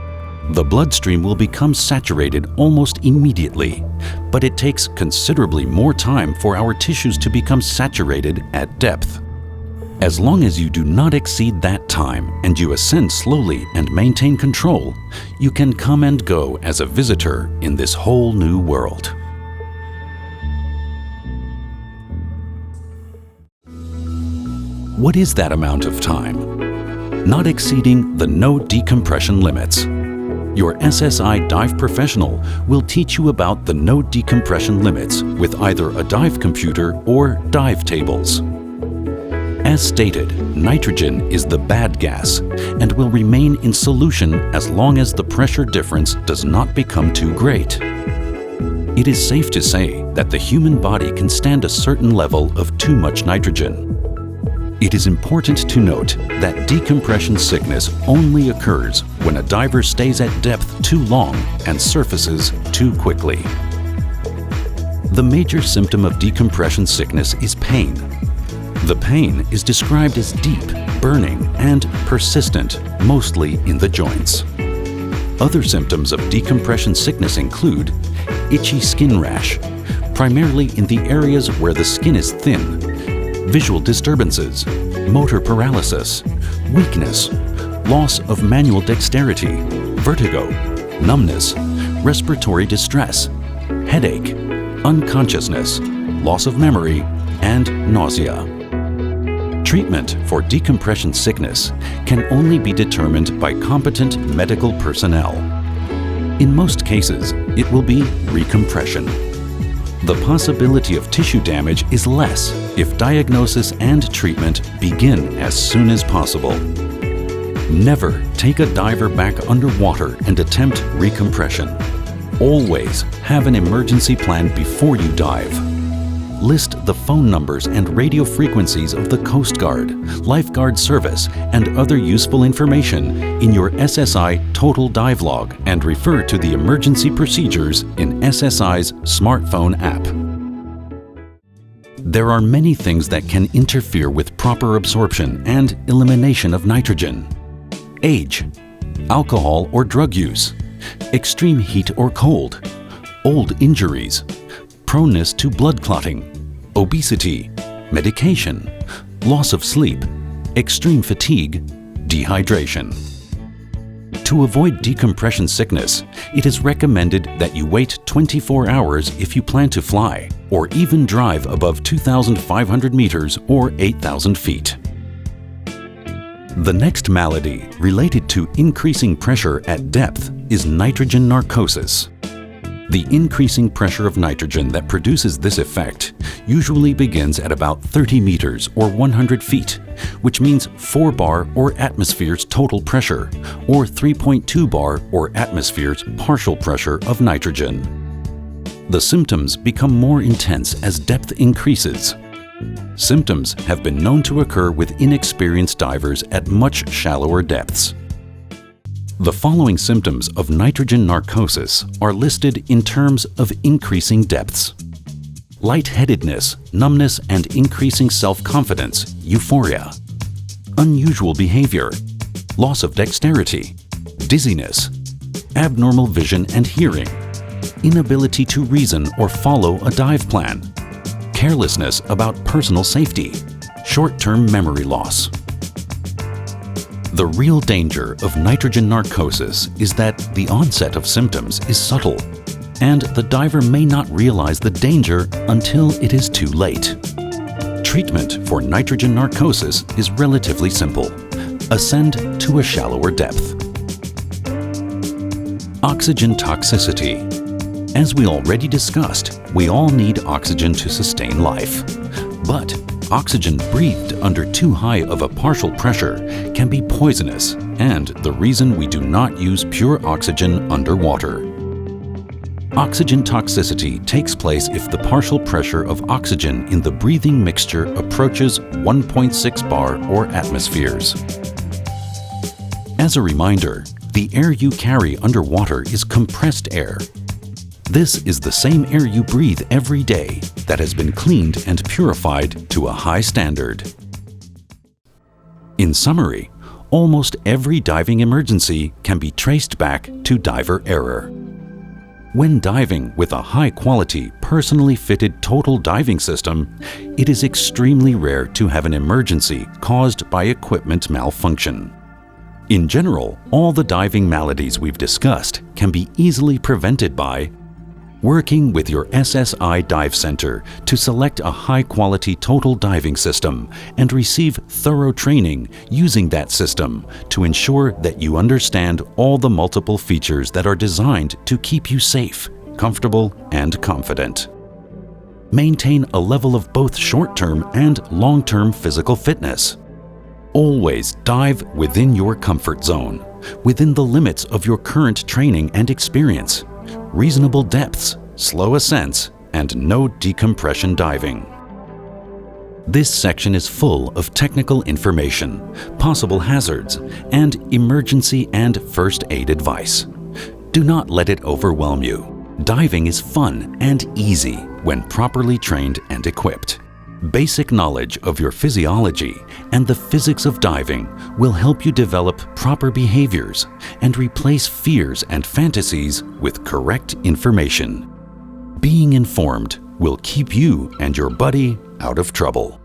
A: The bloodstream will become saturated almost immediately, but it takes considerably more time for our tissues to become saturated at depth. As long as you do not exceed that time and you ascend slowly and maintain control, you can come and go as a visitor in this whole new world. What is that amount of time? Not exceeding the no decompression limits. Your SSI dive professional will teach you about the no decompression limits with either a dive computer or dive tables. As stated, nitrogen is the bad gas and will remain in solution as long as the pressure difference does not become too great. It is safe to say that the human body can stand a certain level of too much nitrogen. It is important to note that decompression sickness only occurs when a diver stays at depth too long and surfaces too quickly. The major symptom of decompression sickness is pain. The pain is described as deep, burning, and persistent, mostly in the joints. Other symptoms of decompression sickness include itchy skin rash, primarily in the areas where the skin is thin, visual disturbances, motor paralysis, weakness, loss of manual dexterity, vertigo, numbness, respiratory distress, headache, unconsciousness, loss of memory, and nausea. Treatment for decompression sickness can only be determined by competent medical personnel. In most cases, it will be recompression. The possibility of tissue damage is less if diagnosis and treatment begin as soon as possible. Never take a diver back underwater and attempt recompression. Always have an emergency plan before you dive. List the phone numbers and radio frequencies of the Coast Guard, Lifeguard Service, and other useful information in your SSI Total Dive Log and refer to the emergency procedures in SSI's smartphone app. There are many things that can interfere with proper absorption and elimination of nitrogen. Age, alcohol or drug use, extreme heat or cold, old injuries, proneness to blood clotting, obesity, medication, loss of sleep, extreme fatigue, dehydration. To avoid decompression sickness, it is recommended that you wait 24 hours if you plan to fly, or even drive above 2,500 meters or 8,000 feet. The next malady related to increasing pressure at depth is nitrogen narcosis. The increasing pressure of nitrogen that produces this effect usually begins at about 30 meters or 100 feet, which means 4 bar or atmosphere's total pressure, or 3.2 bar or atmosphere's partial pressure of nitrogen. The symptoms become more intense as depth increases. Symptoms have been known to occur with inexperienced divers at much shallower depths. The following symptoms of nitrogen narcosis are listed in terms of increasing depths: lightheadedness, numbness, and increasing self-confidence, euphoria; unusual behavior, loss of dexterity, dizziness, abnormal vision and hearing, inability to reason or follow a dive plan, carelessness about personal safety, short-term memory loss. The real danger of nitrogen narcosis is that the onset of symptoms is subtle, and the diver may not realize the danger until it is too late. Treatment for nitrogen narcosis is relatively simple. Ascend to a shallower depth. Oxygen toxicity. As we already discussed, we all need oxygen to sustain life. But oxygen breathed under too high of a partial pressure can be poisonous and the reason we do not use pure oxygen underwater. Oxygen toxicity takes place if the partial pressure of oxygen in the breathing mixture approaches 1.6 bar or atmospheres. As a reminder, the air you carry underwater is compressed air. This is the same air you breathe every day that has been cleaned and purified to a high standard. In summary, almost every diving emergency can be traced back to diver error. When diving with a high-quality, personally fitted total diving system, it is extremely rare to have an emergency caused by equipment malfunction. In general, all the diving maladies we've discussed can be easily prevented by working with your SSI Dive Center to select a high-quality total diving system and receive thorough training using that system to ensure that you understand all the multiple features that are designed to keep you safe, comfortable, and confident. Maintain a level of both short-term and long-term physical fitness. Always dive within your comfort zone, within the limits of your current training and experience. Reasonable depths, slow ascents, and no decompression diving. This section is full of technical information, possible hazards, and emergency and first aid advice. Do not let it overwhelm you. Diving is fun and easy when properly trained and equipped. Basic knowledge of your physiology and the physics of diving will help you develop proper behaviors and replace fears and fantasies with correct information. Being informed will keep you and your buddy out of trouble.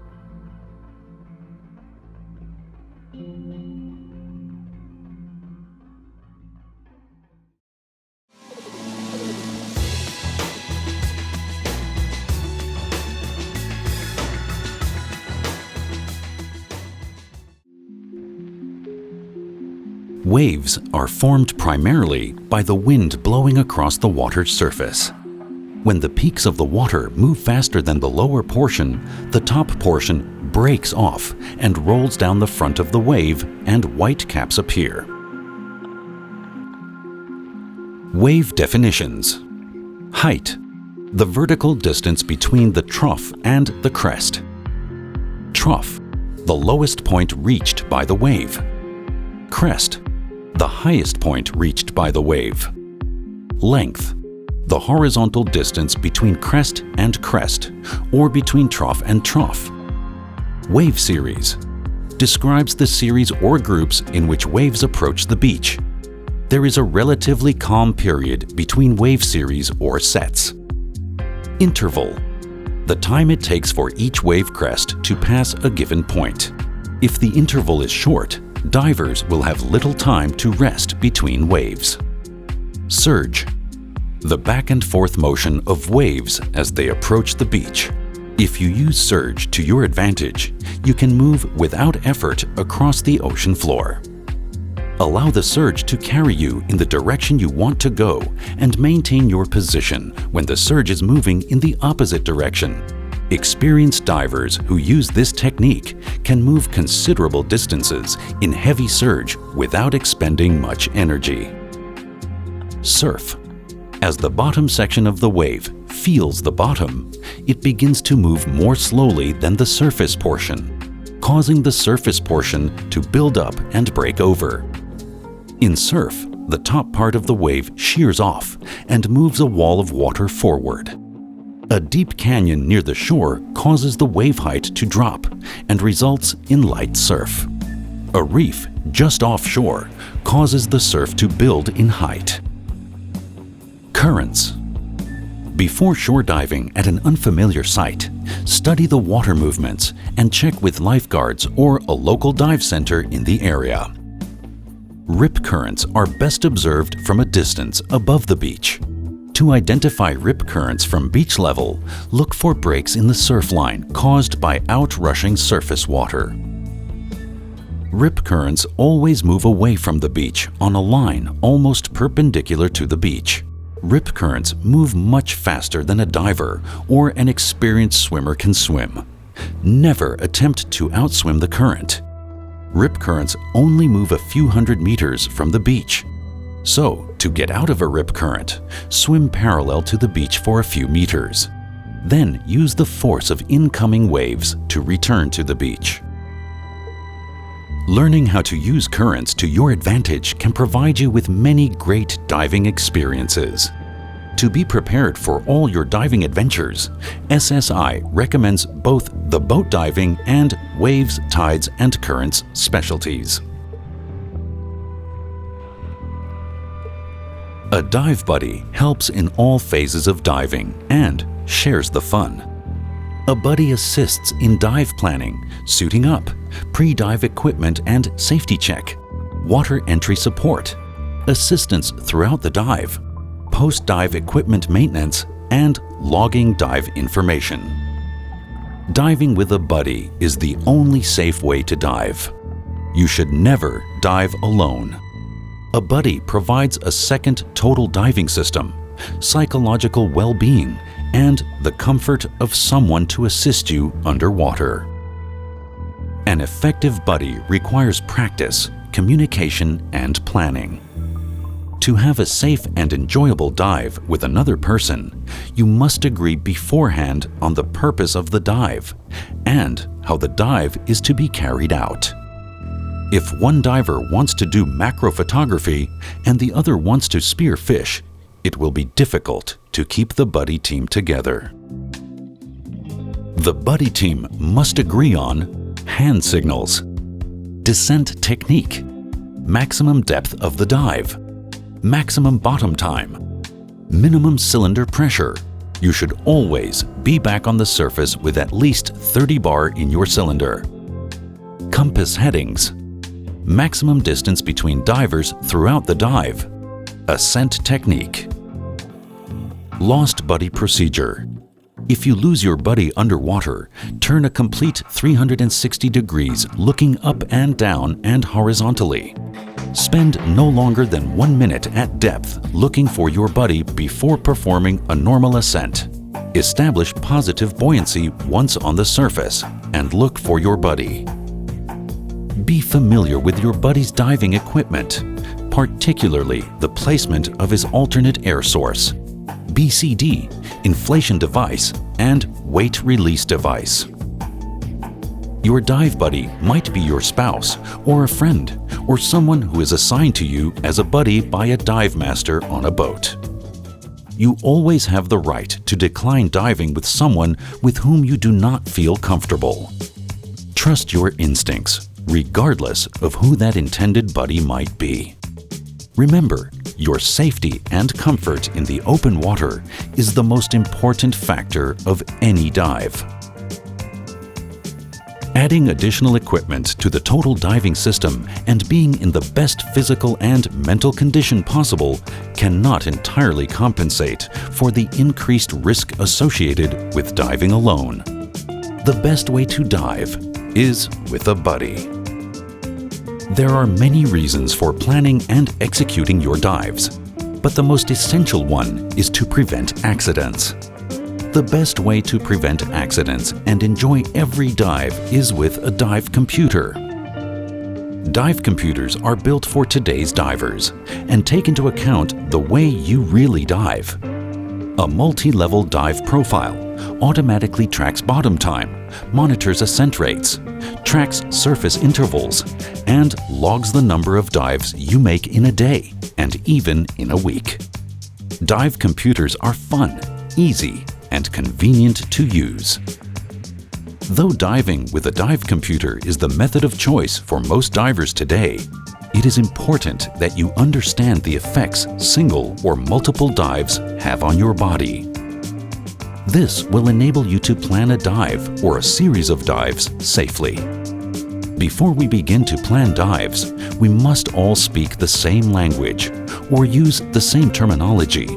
A: Waves are formed primarily by the wind blowing across the water's surface. When the peaks of the water move faster than the lower portion, the top portion breaks off and rolls down the front of the wave, and white caps appear. Wave definitions. Height: the vertical distance between the trough and the crest. Trough: the lowest point reached by the wave. Crest: the highest point reached by the wave. Length: the horizontal distance between crest and crest, or between trough and trough. Wave series: describes the series or groups in which waves approach the beach. There is a relatively calm period between wave series or sets. Interval: the time it takes for each wave crest to pass a given point. If the interval is short, divers will have little time to rest between waves. Surge: the back and forth motion of waves as they approach the beach. If you use surge to your advantage, you can move without effort across the ocean floor. Allow the surge to carry you in the direction you want to go and maintain your position when the surge is moving in the opposite direction. Experienced divers who use this technique can move considerable distances in heavy surge without expending much energy. Surf: as the bottom section of the wave feels the bottom, it begins to move more slowly than the surface portion, causing the surface portion to build up and break over. In surf, the top part of the wave shears off and moves a wall of water forward. A deep canyon near the shore causes the wave height to drop and results in light surf. A reef just offshore causes the surf to build in height. Currents: before shore diving at an unfamiliar site, study the water movements and check with lifeguards or a local dive center in the area. Rip currents are best observed from a distance above the beach. To identify rip currents from beach level, look for breaks in the surf line caused by outrushing surface water. Rip currents always move away from the beach on a line almost perpendicular to the beach. Rip currents move much faster than a diver or an experienced swimmer can swim. Never attempt to outswim the current. Rip currents only move a few hundred meters from the beach. So, to get out of a rip current, swim parallel to the beach for a few meters. Then use the force of incoming waves to return to the beach. Learning how to use currents to your advantage can provide you with many great diving experiences. To be prepared for all your diving adventures, SSI recommends both the boat diving and waves, tides, and currents specialties. A dive buddy helps in all phases of diving and shares the fun. A buddy assists in dive planning, suiting up, pre-dive equipment and safety check, water entry support, assistance throughout the dive, post-dive equipment maintenance, and logging dive information. Diving with a buddy is the only safe way to dive. You should never dive alone. A buddy provides a second total diving system, psychological well-being, and the comfort of someone to assist you underwater. An effective buddy requires practice, communication, and planning. To have a safe and enjoyable dive with another person, you must agree beforehand on the purpose of the dive and how the dive is to be carried out. If one diver wants to do macro photography and the other wants to spear fish, it will be difficult to keep the buddy team together. The buddy team must agree on hand signals, descent technique, maximum depth of the dive, maximum bottom time, minimum cylinder pressure. You should always be back on the surface with at least 30 bar in your cylinder. Compass headings, maximum distance between divers throughout the dive, ascent technique. Lost buddy procedure. If you lose your buddy underwater, turn a complete 360 degrees looking up and down and horizontally. Spend no longer than 1 minute at depth looking for your buddy before performing a normal ascent. Establish positive buoyancy once on the surface and look for your buddy. Be familiar with your buddy's diving equipment, particularly the placement of his alternate air source, BCD, inflation device, and weight release device. Your dive buddy might be your spouse or a friend or someone who is assigned to you as a buddy by a dive master on a boat. You always have the right to decline diving with someone with whom you do not feel comfortable. Trust your instincts, regardless of who that intended buddy might be. Remember, your safety and comfort in the open water is the most important factor of any dive. Adding additional equipment to the total diving system and being in the best physical and mental condition possible cannot entirely compensate for the increased risk associated with diving alone. The best way to dive is with a buddy. There are many reasons for planning and executing your dives, but the most essential one is to prevent accidents. The best way to prevent accidents and enjoy every dive is with a dive computer. Dive computers are built for today's divers and take into account the way you really dive. A multi-level dive profile automatically tracks bottom time, monitors ascent rates, tracks surface intervals, and logs the number of dives you make in a day and even in a week. Dive computers are fun, easy, and convenient to use. Though diving with a dive computer is the method of choice for most divers today, it is important that you understand the effects single or multiple dives have on your body. This will enable you to plan a dive or a series of dives safely. Before we begin to plan dives, we must all speak the same language or use the same terminology.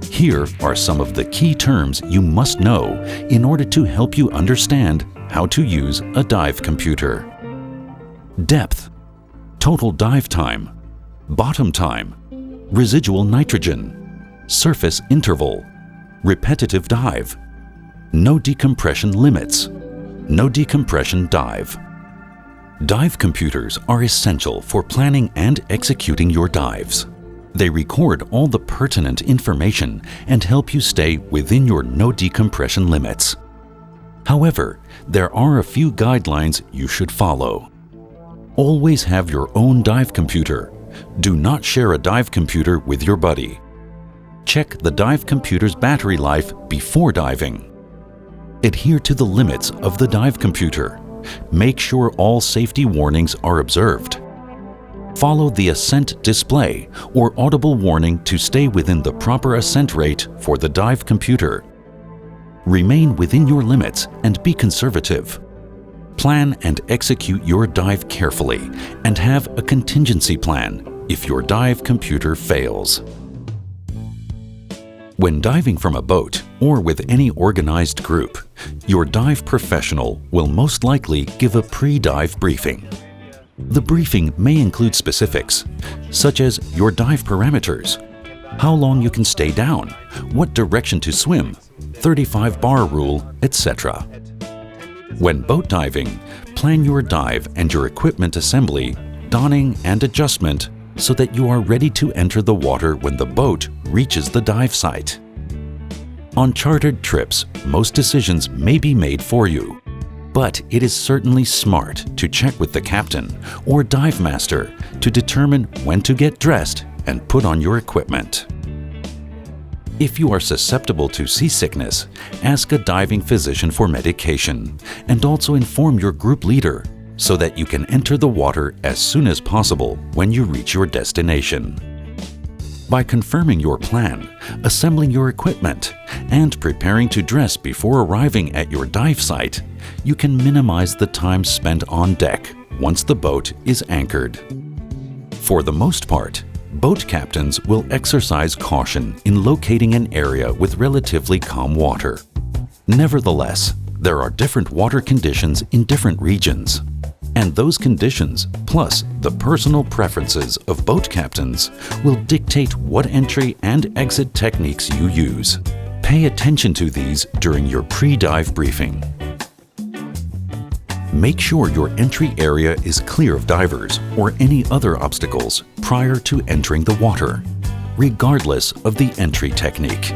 A: Here are some of the key terms you must know in order to help you understand how to use a dive computer. Depth, total dive time, bottom time, residual nitrogen, surface interval, repetitive dive, no decompression limits, no decompression dive. Dive computers are essential for planning and executing your dives. They record all the pertinent information and help you stay within your no decompression limits. However, there are a few guidelines you should follow. Always have your own dive computer. Do not share a dive computer with your buddy. Check the dive computer's battery life before diving. Adhere to the limits of the dive computer. Make sure all safety warnings are observed. Follow the ascent display or audible warning to stay within the proper ascent rate for the dive computer. Remain within your limits and be conservative. Plan and execute your dive carefully and have a contingency plan if your dive computer fails. When diving from a boat or with any organized group, your dive professional will most likely give a pre-dive briefing. The briefing may include specifics, such as your dive parameters, how long you can stay down, what direction to swim, 35-bar rule, etc. When boat diving, plan your dive and your equipment assembly, donning and adjustment so that you are ready to enter the water when the boat reaches the dive site. On chartered trips, most decisions may be made for you. But it is certainly smart to check with the captain or dive master to determine when to get dressed and put on your equipment. If you are susceptible to seasickness, ask a diving physician for medication and also inform your group leader so that you can enter the water as soon as possible when you reach your destination. By confirming your plan, assembling your equipment, and preparing to dress before arriving at your dive site, you can minimize the time spent on deck once the boat is anchored. For the most part, boat captains will exercise caution in locating an area with relatively calm water. Nevertheless, there are different water conditions in different regions. And those conditions, plus the personal preferences of boat captains, will dictate what entry and exit techniques you use. Pay attention to these during your pre-dive briefing. Make sure your entry area is clear of divers or any other obstacles prior to entering the water, regardless of the entry technique.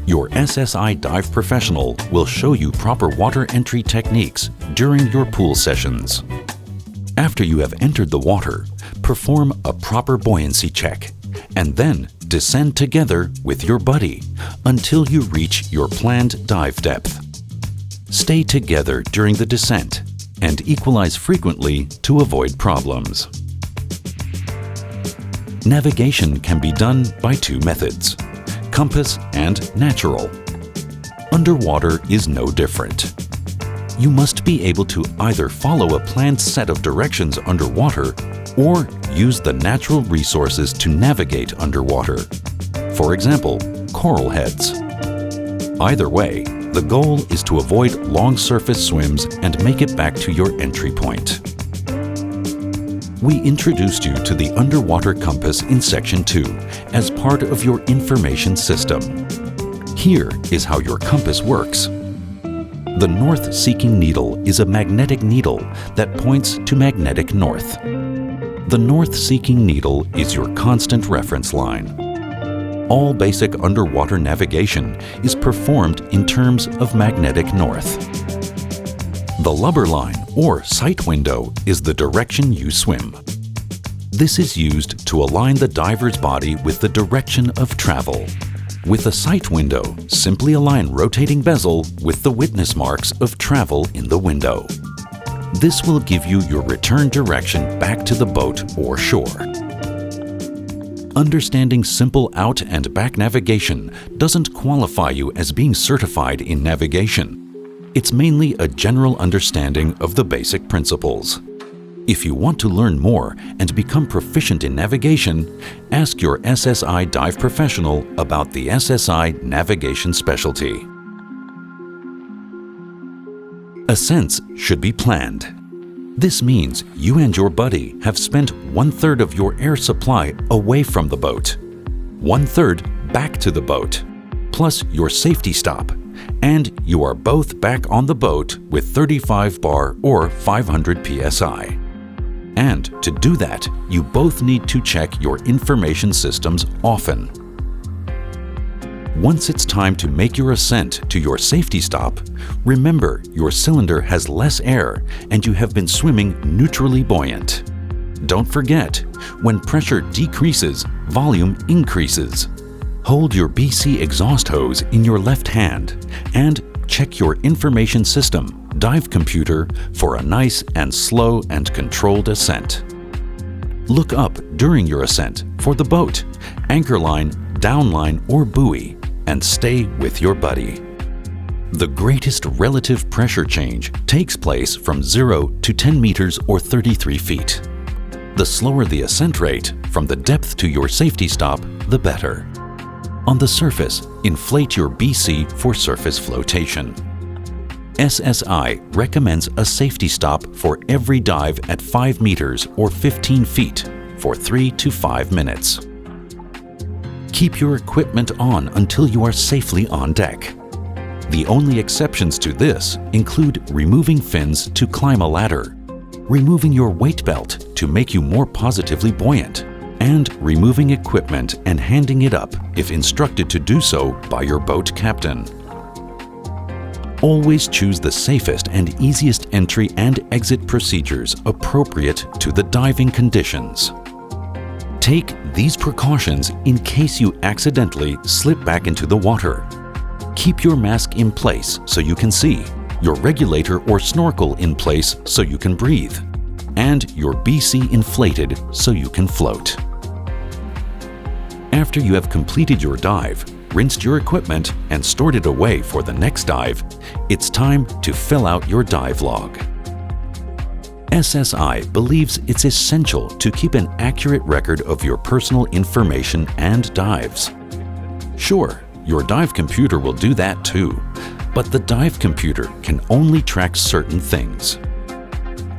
A: Your SSI dive professional will show you proper water entry techniques during your pool sessions. After you have entered the water, perform a proper buoyancy check and then descend together with your buddy until you reach your planned dive depth. Stay together during the descent and equalize frequently to avoid problems. Navigation can be done by two methods: compass and natural. Underwater is no different. You must be able to either follow a planned set of directions underwater or use the natural resources to navigate underwater. For example, coral heads. Either way, the goal is to avoid long surface swims and make it back to your entry point. We introduced you to the underwater compass in Section 2 as part of your information system. Here is how your compass works. The north-seeking needle is a magnetic needle that points to magnetic north. The north-seeking needle is your constant reference line. All basic underwater navigation is performed in terms of magnetic north. The lubber line, or sight window, is the direction you swim. This is used to align the diver's body with the direction of travel. With a sight window, simply align rotating bezel with the witness marks of travel in the window. This will give you your return direction back to the boat or shore. Understanding simple out and back navigation doesn't qualify you as being certified in navigation. It's mainly a general understanding of the basic principles. If you want to learn more and become proficient in navigation, ask your SSI dive professional about the SSI navigation specialty. Ascents should be planned. This means you and your buddy have spent 1/3 of your air supply away from the boat, 1/3 back to the boat, plus your safety stop, and you are both back on the boat with 35 bar or 500 psi. And to do that, you both need to check your information systems often. Once it's time to make your ascent to your safety stop, remember your cylinder has less air and you have been swimming neutrally buoyant. Don't forget, when pressure decreases, volume increases. Hold your BC exhaust hose in your left hand and check your information system, dive computer, for a nice and slow and controlled ascent. Look up during your ascent for the boat, anchor line, downline, or buoy, and stay with your buddy. The greatest relative pressure change takes place from 0 to 10 meters or 33 feet. The slower the ascent rate from the depth to your safety stop, the better. On the surface, inflate your BC for surface flotation. SSI recommends a safety stop for every dive at 5 meters or 15 feet for 3 to 5 minutes. Keep your equipment on until you are safely on deck. The only exceptions to this include removing fins to climb a ladder, removing your weight belt to make you more positively buoyant, and removing equipment and handing it up if instructed to do so by your boat captain. Always choose the safest and easiest entry and exit procedures appropriate to the diving conditions. Take these precautions in case you accidentally slip back into the water. Keep your mask in place so you can see, your regulator or snorkel in place so you can breathe, and your BC inflated so you can float. After you have completed your dive, rinsed your equipment, and stored it away for the next dive, it's time to fill out your dive log. SSI believes it's essential to keep an accurate record of your personal information and dives. Sure, your dive computer will do that too, but the dive computer can only track certain things.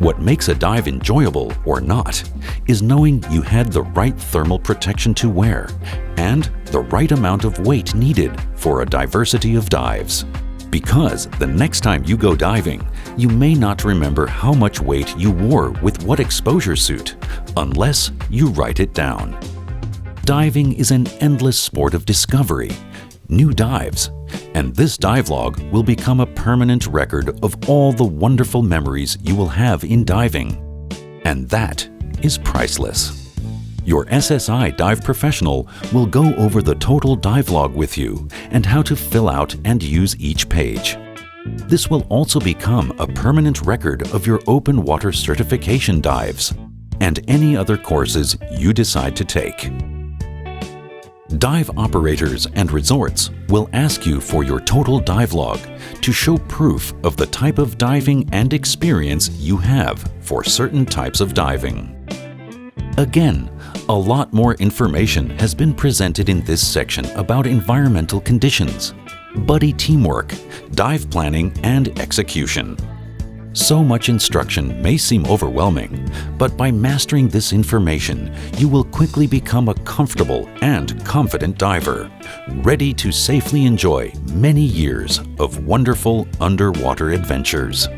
A: What makes a dive enjoyable or not is knowing you had the right thermal protection to wear and the right amount of weight needed for a diversity of dives. Because the next time you go diving, you may not remember how much weight you wore with what exposure suit, unless you write it down. Diving is an endless sport of discovery, new dives, and this dive log will become a permanent record of all the wonderful memories you will have in diving. And that is priceless. Your SSI dive professional will go over the total dive log with you and how to fill out and use each page. This will also become a permanent record of your open water certification dives and any other courses you decide to take. Dive operators and resorts will ask you for your total dive log to show proof of the type of diving and experience you have for certain types of diving. Again, a lot more information has been presented in this section about environmental conditions, buddy teamwork, dive planning, and execution. So much instruction may seem overwhelming, but by mastering this information, you will quickly become a comfortable and confident diver, ready to safely enjoy many years of wonderful underwater adventures.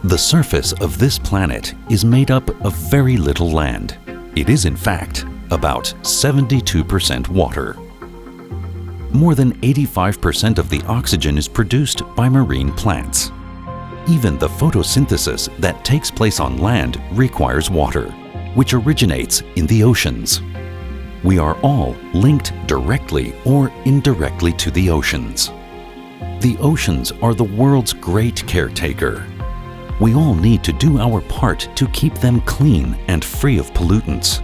A: The surface of this planet is made up of very little land. It is, in fact, about 72% water. More than 85% of the oxygen is produced by marine plants. Even the photosynthesis that takes place on land requires water, which originates in the oceans. We are all linked directly or indirectly to the oceans. The oceans are the world's great caretaker. We all need to do our part to keep them clean and free of pollutants.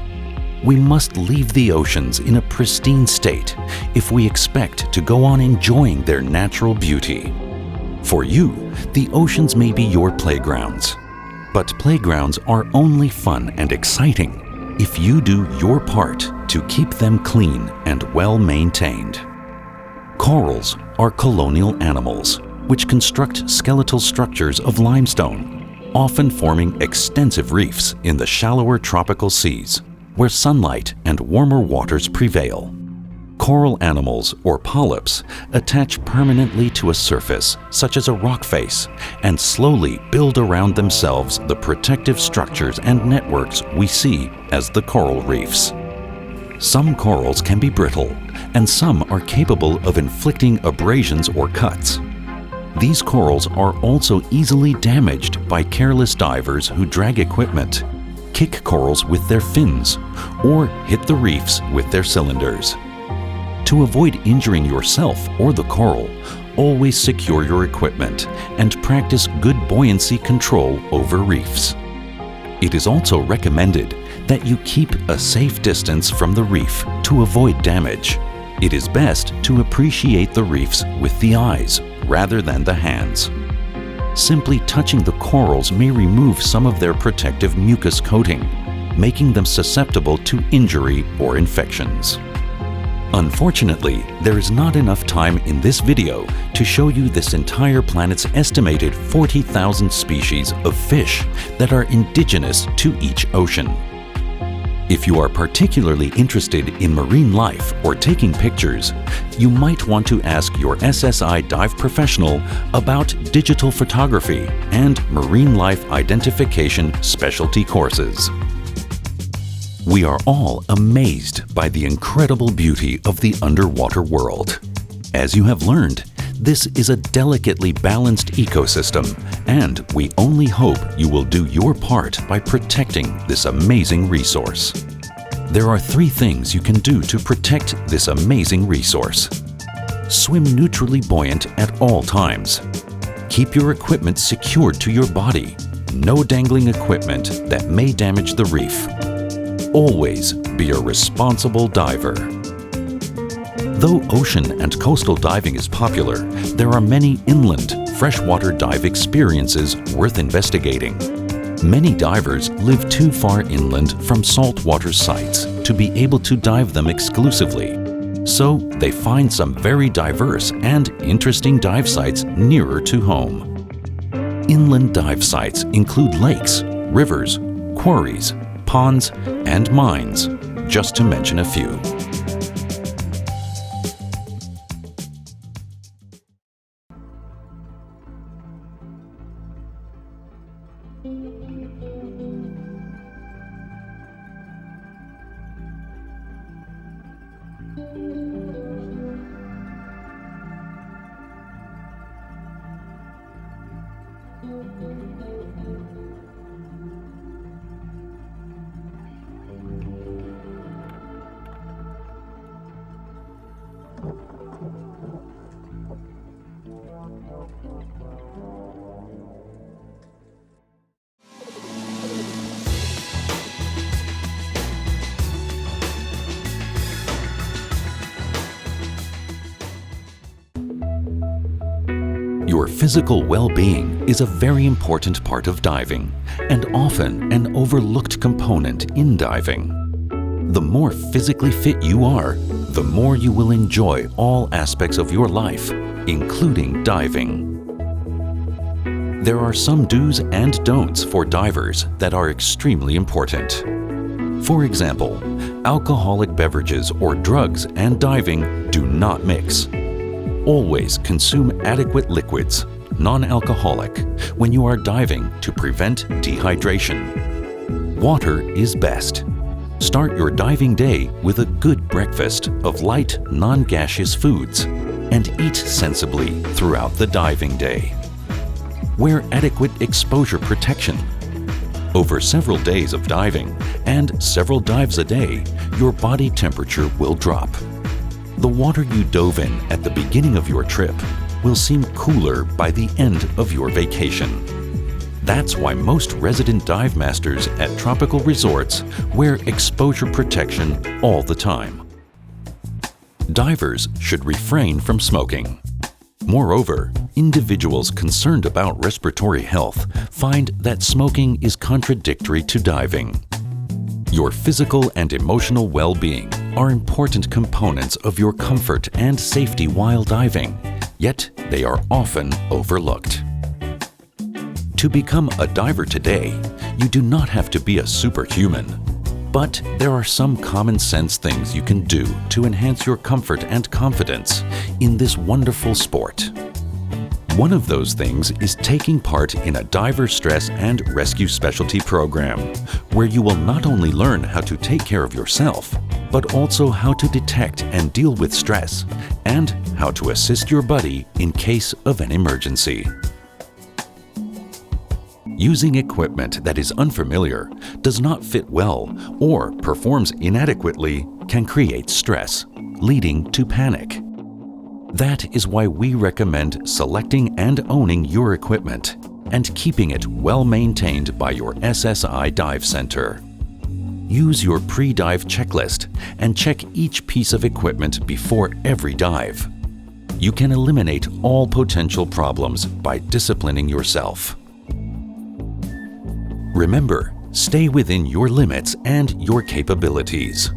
A: We must leave the oceans in a pristine state if we expect to go on enjoying their natural beauty. For you, the oceans may be your playgrounds. But playgrounds are only fun and exciting if you do your part to keep them clean and well maintained. Corals are colonial animals which construct skeletal structures of limestone, often forming extensive reefs in the shallower tropical seas, where sunlight and warmer waters prevail. Coral animals, or polyps, attach permanently to a surface, such as a rock face, and slowly build around themselves the protective structures and networks we see as the coral reefs. Some corals can be brittle, and some are capable of inflicting abrasions or cuts. These corals are also easily damaged by careless divers who drag equipment, kick corals with their fins, or hit the reefs with their cylinders. To avoid injuring yourself or the coral, always secure your equipment and practice good buoyancy control over reefs. It is also recommended that you keep a safe distance from the reef to avoid damage. It is best to appreciate the reefs with the eyes rather than the hands. Simply touching the corals may remove some of their protective mucus coating, making them susceptible to injury or infections. Unfortunately, there is not enough time in this video to show you this entire planet's estimated 40,000 species of fish that are indigenous to each ocean. If you are particularly interested in marine life or taking pictures, you might want to ask your SSI dive professional about digital photography and marine life identification specialty courses. We are all amazed by the incredible beauty of the underwater world. As you have learned, this is a delicately balanced ecosystem, and we only hope you will do your part by protecting this amazing resource. There are 3 things you can do to protect this amazing resource. Swim neutrally buoyant at all times. Keep your equipment secured to your body. No dangling equipment that may damage the reef. Always be a responsible diver. Though ocean and coastal diving is popular, there are many inland freshwater dive experiences worth investigating. Many divers live too far inland from saltwater sites to be able to dive them exclusively. So they find some very diverse and interesting dive sites nearer to home. Inland dive sites include lakes, rivers, quarries, ponds, and mines, just to mention a few. Your physical well-being is a very important part of diving, and often an overlooked component in diving. The more physically fit you are, the more you will enjoy all aspects of your life, including diving. There are some do's and don'ts for divers that are extremely important. For example, alcoholic beverages or drugs and diving do not mix. Always consume adequate liquids, non-alcoholic, when you are diving to prevent dehydration. Water is best. Start your diving day with a good breakfast of light, non-gaseous foods, and eat sensibly throughout the diving day. Wear adequate exposure protection. Over several days of diving and several dives a day, your body temperature will drop. The water you dove in at the beginning of your trip will seem cooler by the end of your vacation. That's why most resident dive masters at tropical resorts wear exposure protection all the time. Divers should refrain from smoking. Moreover, individuals concerned about respiratory health find that smoking is contradictory to diving. Your physical and emotional well-being are important components of your comfort and safety while diving, yet they are often overlooked. To become a diver today, you do not have to be a superhuman. But there are some common sense things you can do to enhance your comfort and confidence in this wonderful sport. One of those things is taking part in a diver stress and rescue specialty program, where you will not only learn how to take care of yourself, but also how to detect and deal with stress, and how to assist your buddy in case of an emergency. Using equipment that is unfamiliar, does not fit well, or performs inadequately can create stress, leading to panic. That is why we recommend selecting and owning your equipment and keeping it well maintained by your SSI Dive Center. Use your pre-dive checklist and check each piece of equipment before every dive. You can eliminate all potential problems by disciplining yourself. Remember, stay within your limits and your capabilities.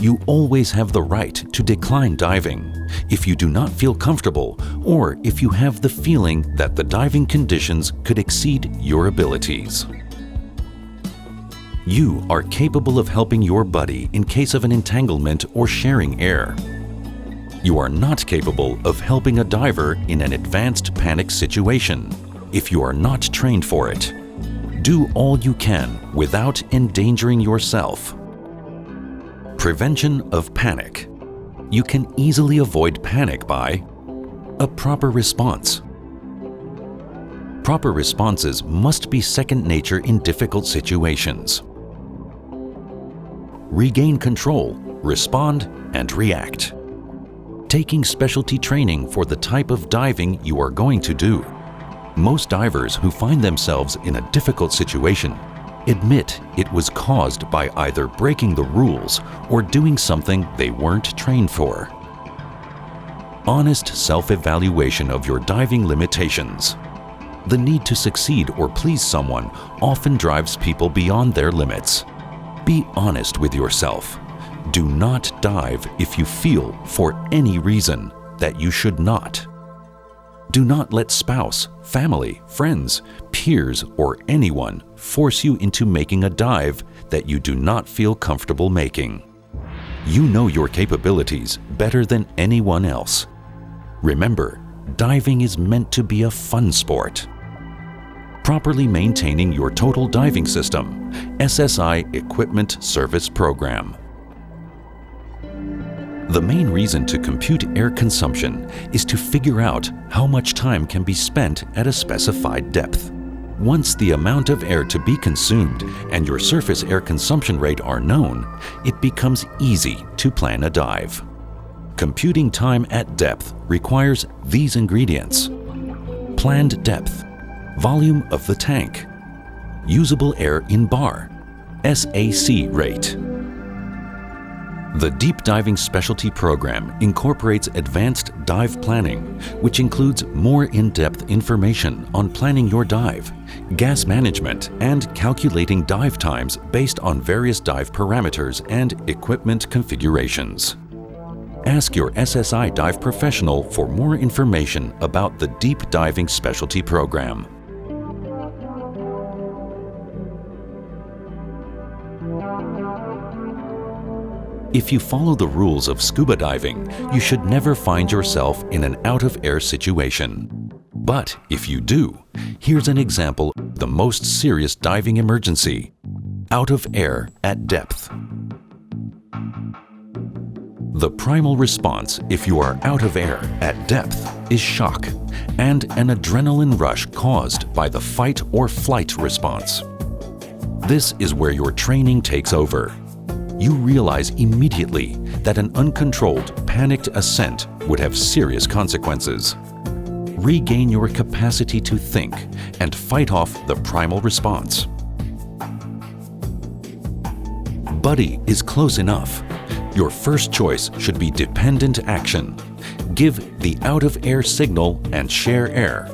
A: You always have the right to decline diving if you do not feel comfortable or if you have the feeling that the diving conditions could exceed your abilities. You are capable of helping your buddy in case of an entanglement or sharing air. You are not capable of helping a diver in an advanced panic situation if you are not trained for it. Do all you can without endangering yourself. Prevention of panic. You can easily avoid panic by a proper response. Proper responses must be second nature in difficult situations. Regain control, respond, and react. Taking specialty training for the type of diving you are going to do. Most divers who find themselves in a difficult situation admit it was caused by either breaking the rules or doing something they weren't trained for. Honest self-evaluation of your diving limitations. The need to succeed or please someone often drives people beyond their limits. Be honest with yourself. Do not dive if you feel, for any reason, that you should not. Do not let spouse, family, friends, peers, or anyone force you into making a dive that you do not feel comfortable making. You know your capabilities better than anyone else. Remember, diving is meant to be a fun sport. Properly maintaining your total diving system, SSI Equipment Service Program. The main reason to compute air consumption is to figure out how much time can be spent at a specified depth. Once the amount of air to be consumed and your surface air consumption rate are known, it becomes easy to plan a dive. Computing time at depth requires these ingredients: planned depth, volume of the tank, usable air in bar, SAC rate. The Deep Diving Specialty Program incorporates advanced dive planning, which includes more in-depth information on planning your dive, gas management, and calculating dive times based on various dive parameters and equipment configurations. Ask your SSI dive professional for more information about the Deep Diving Specialty Program. If you follow the rules of scuba diving, you should never find yourself in an out-of-air situation. But if you do, here's an example of the most serious diving emergency: out of air at depth. The primal response if you are out of air at depth is shock and an adrenaline rush caused by the fight or flight response. This is where your training takes over. You realize immediately that an uncontrolled, panicked ascent would have serious consequences. regain your capacity to think and fight off the primal response. Buddy is close enough. Your first choice should be dependent action. Give the out-of-air signal and share air.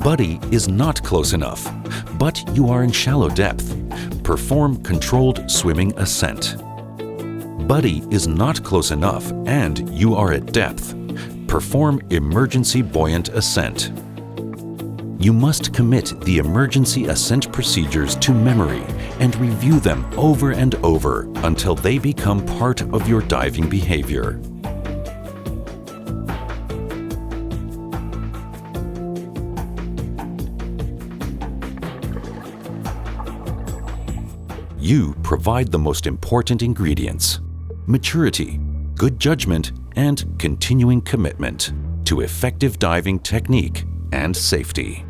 A: Buddy is not close enough, but you are in shallow depth. Perform controlled swimming ascent. Buddy is not close enough and you are at depth. Perform emergency buoyant ascent. You must commit the emergency ascent procedures to memory and review them over and over until they become part of your diving behavior. You provide the most important ingredients: maturity, good judgment, and continuing commitment to effective diving technique and safety.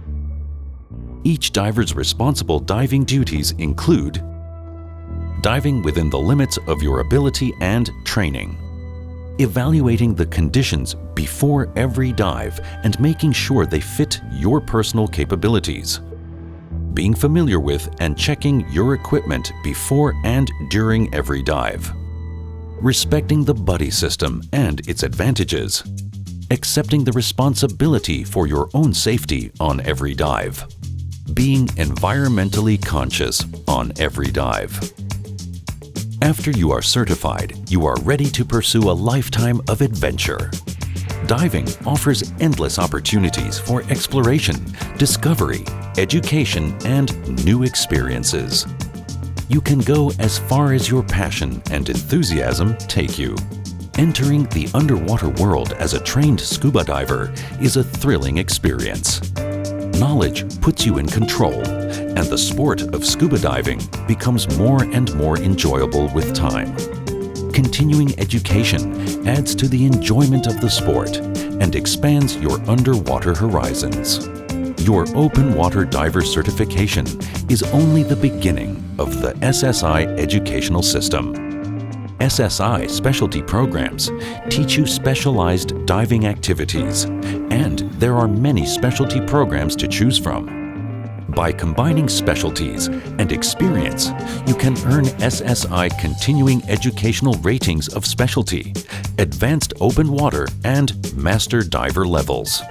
A: Each diver's responsible diving duties include diving within the limits of your ability and training, evaluating the conditions before every dive and making sure they fit your personal capabilities, being familiar with and checking your equipment before and during every dive, respecting the buddy system and its advantages, accepting the responsibility for your own safety on every dive, being environmentally conscious on every dive. After you are certified, you are ready to pursue a lifetime of adventure. Diving offers endless opportunities for exploration, discovery, education, and new experiences. You can go as far as your passion and enthusiasm take you. Entering the underwater world as a trained scuba diver is a thrilling experience. Knowledge puts you in control, and the sport of scuba diving becomes more and more enjoyable with time. Continuing education adds to the enjoyment of the sport and expands your underwater horizons. Your open water diver certification is only the beginning of the SSI educational system. SSI specialty programs teach you specialized diving activities, and there are many specialty programs to choose from. By combining specialties and experience, you can earn SSI continuing educational ratings of specialty, advanced open water, and master diver levels.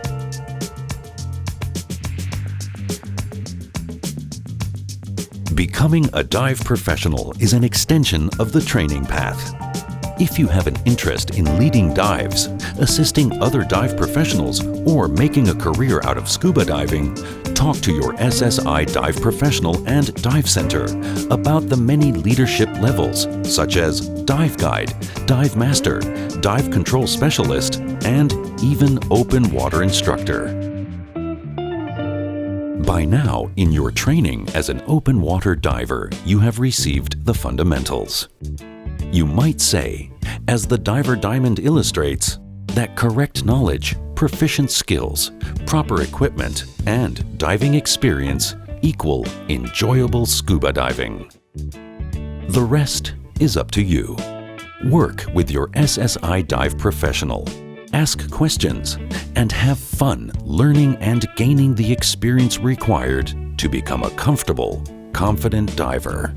A: Becoming a dive professional is an extension of the training path. If you have an interest in leading dives, assisting other dive professionals, or making a career out of scuba diving, talk to your SSI dive professional and dive center about the many leadership levels such as dive guide, dive master, dive control specialist, and even open water instructor. By now, in your training as an open water diver, you have received the fundamentals. You might say, as the Diver Diamond illustrates, that correct knowledge, proficient skills, proper equipment, and diving experience equal enjoyable scuba diving. The rest is up to you. Work with your SSI dive professional. Ask questions and have fun learning and gaining the experience required to become a comfortable, confident diver.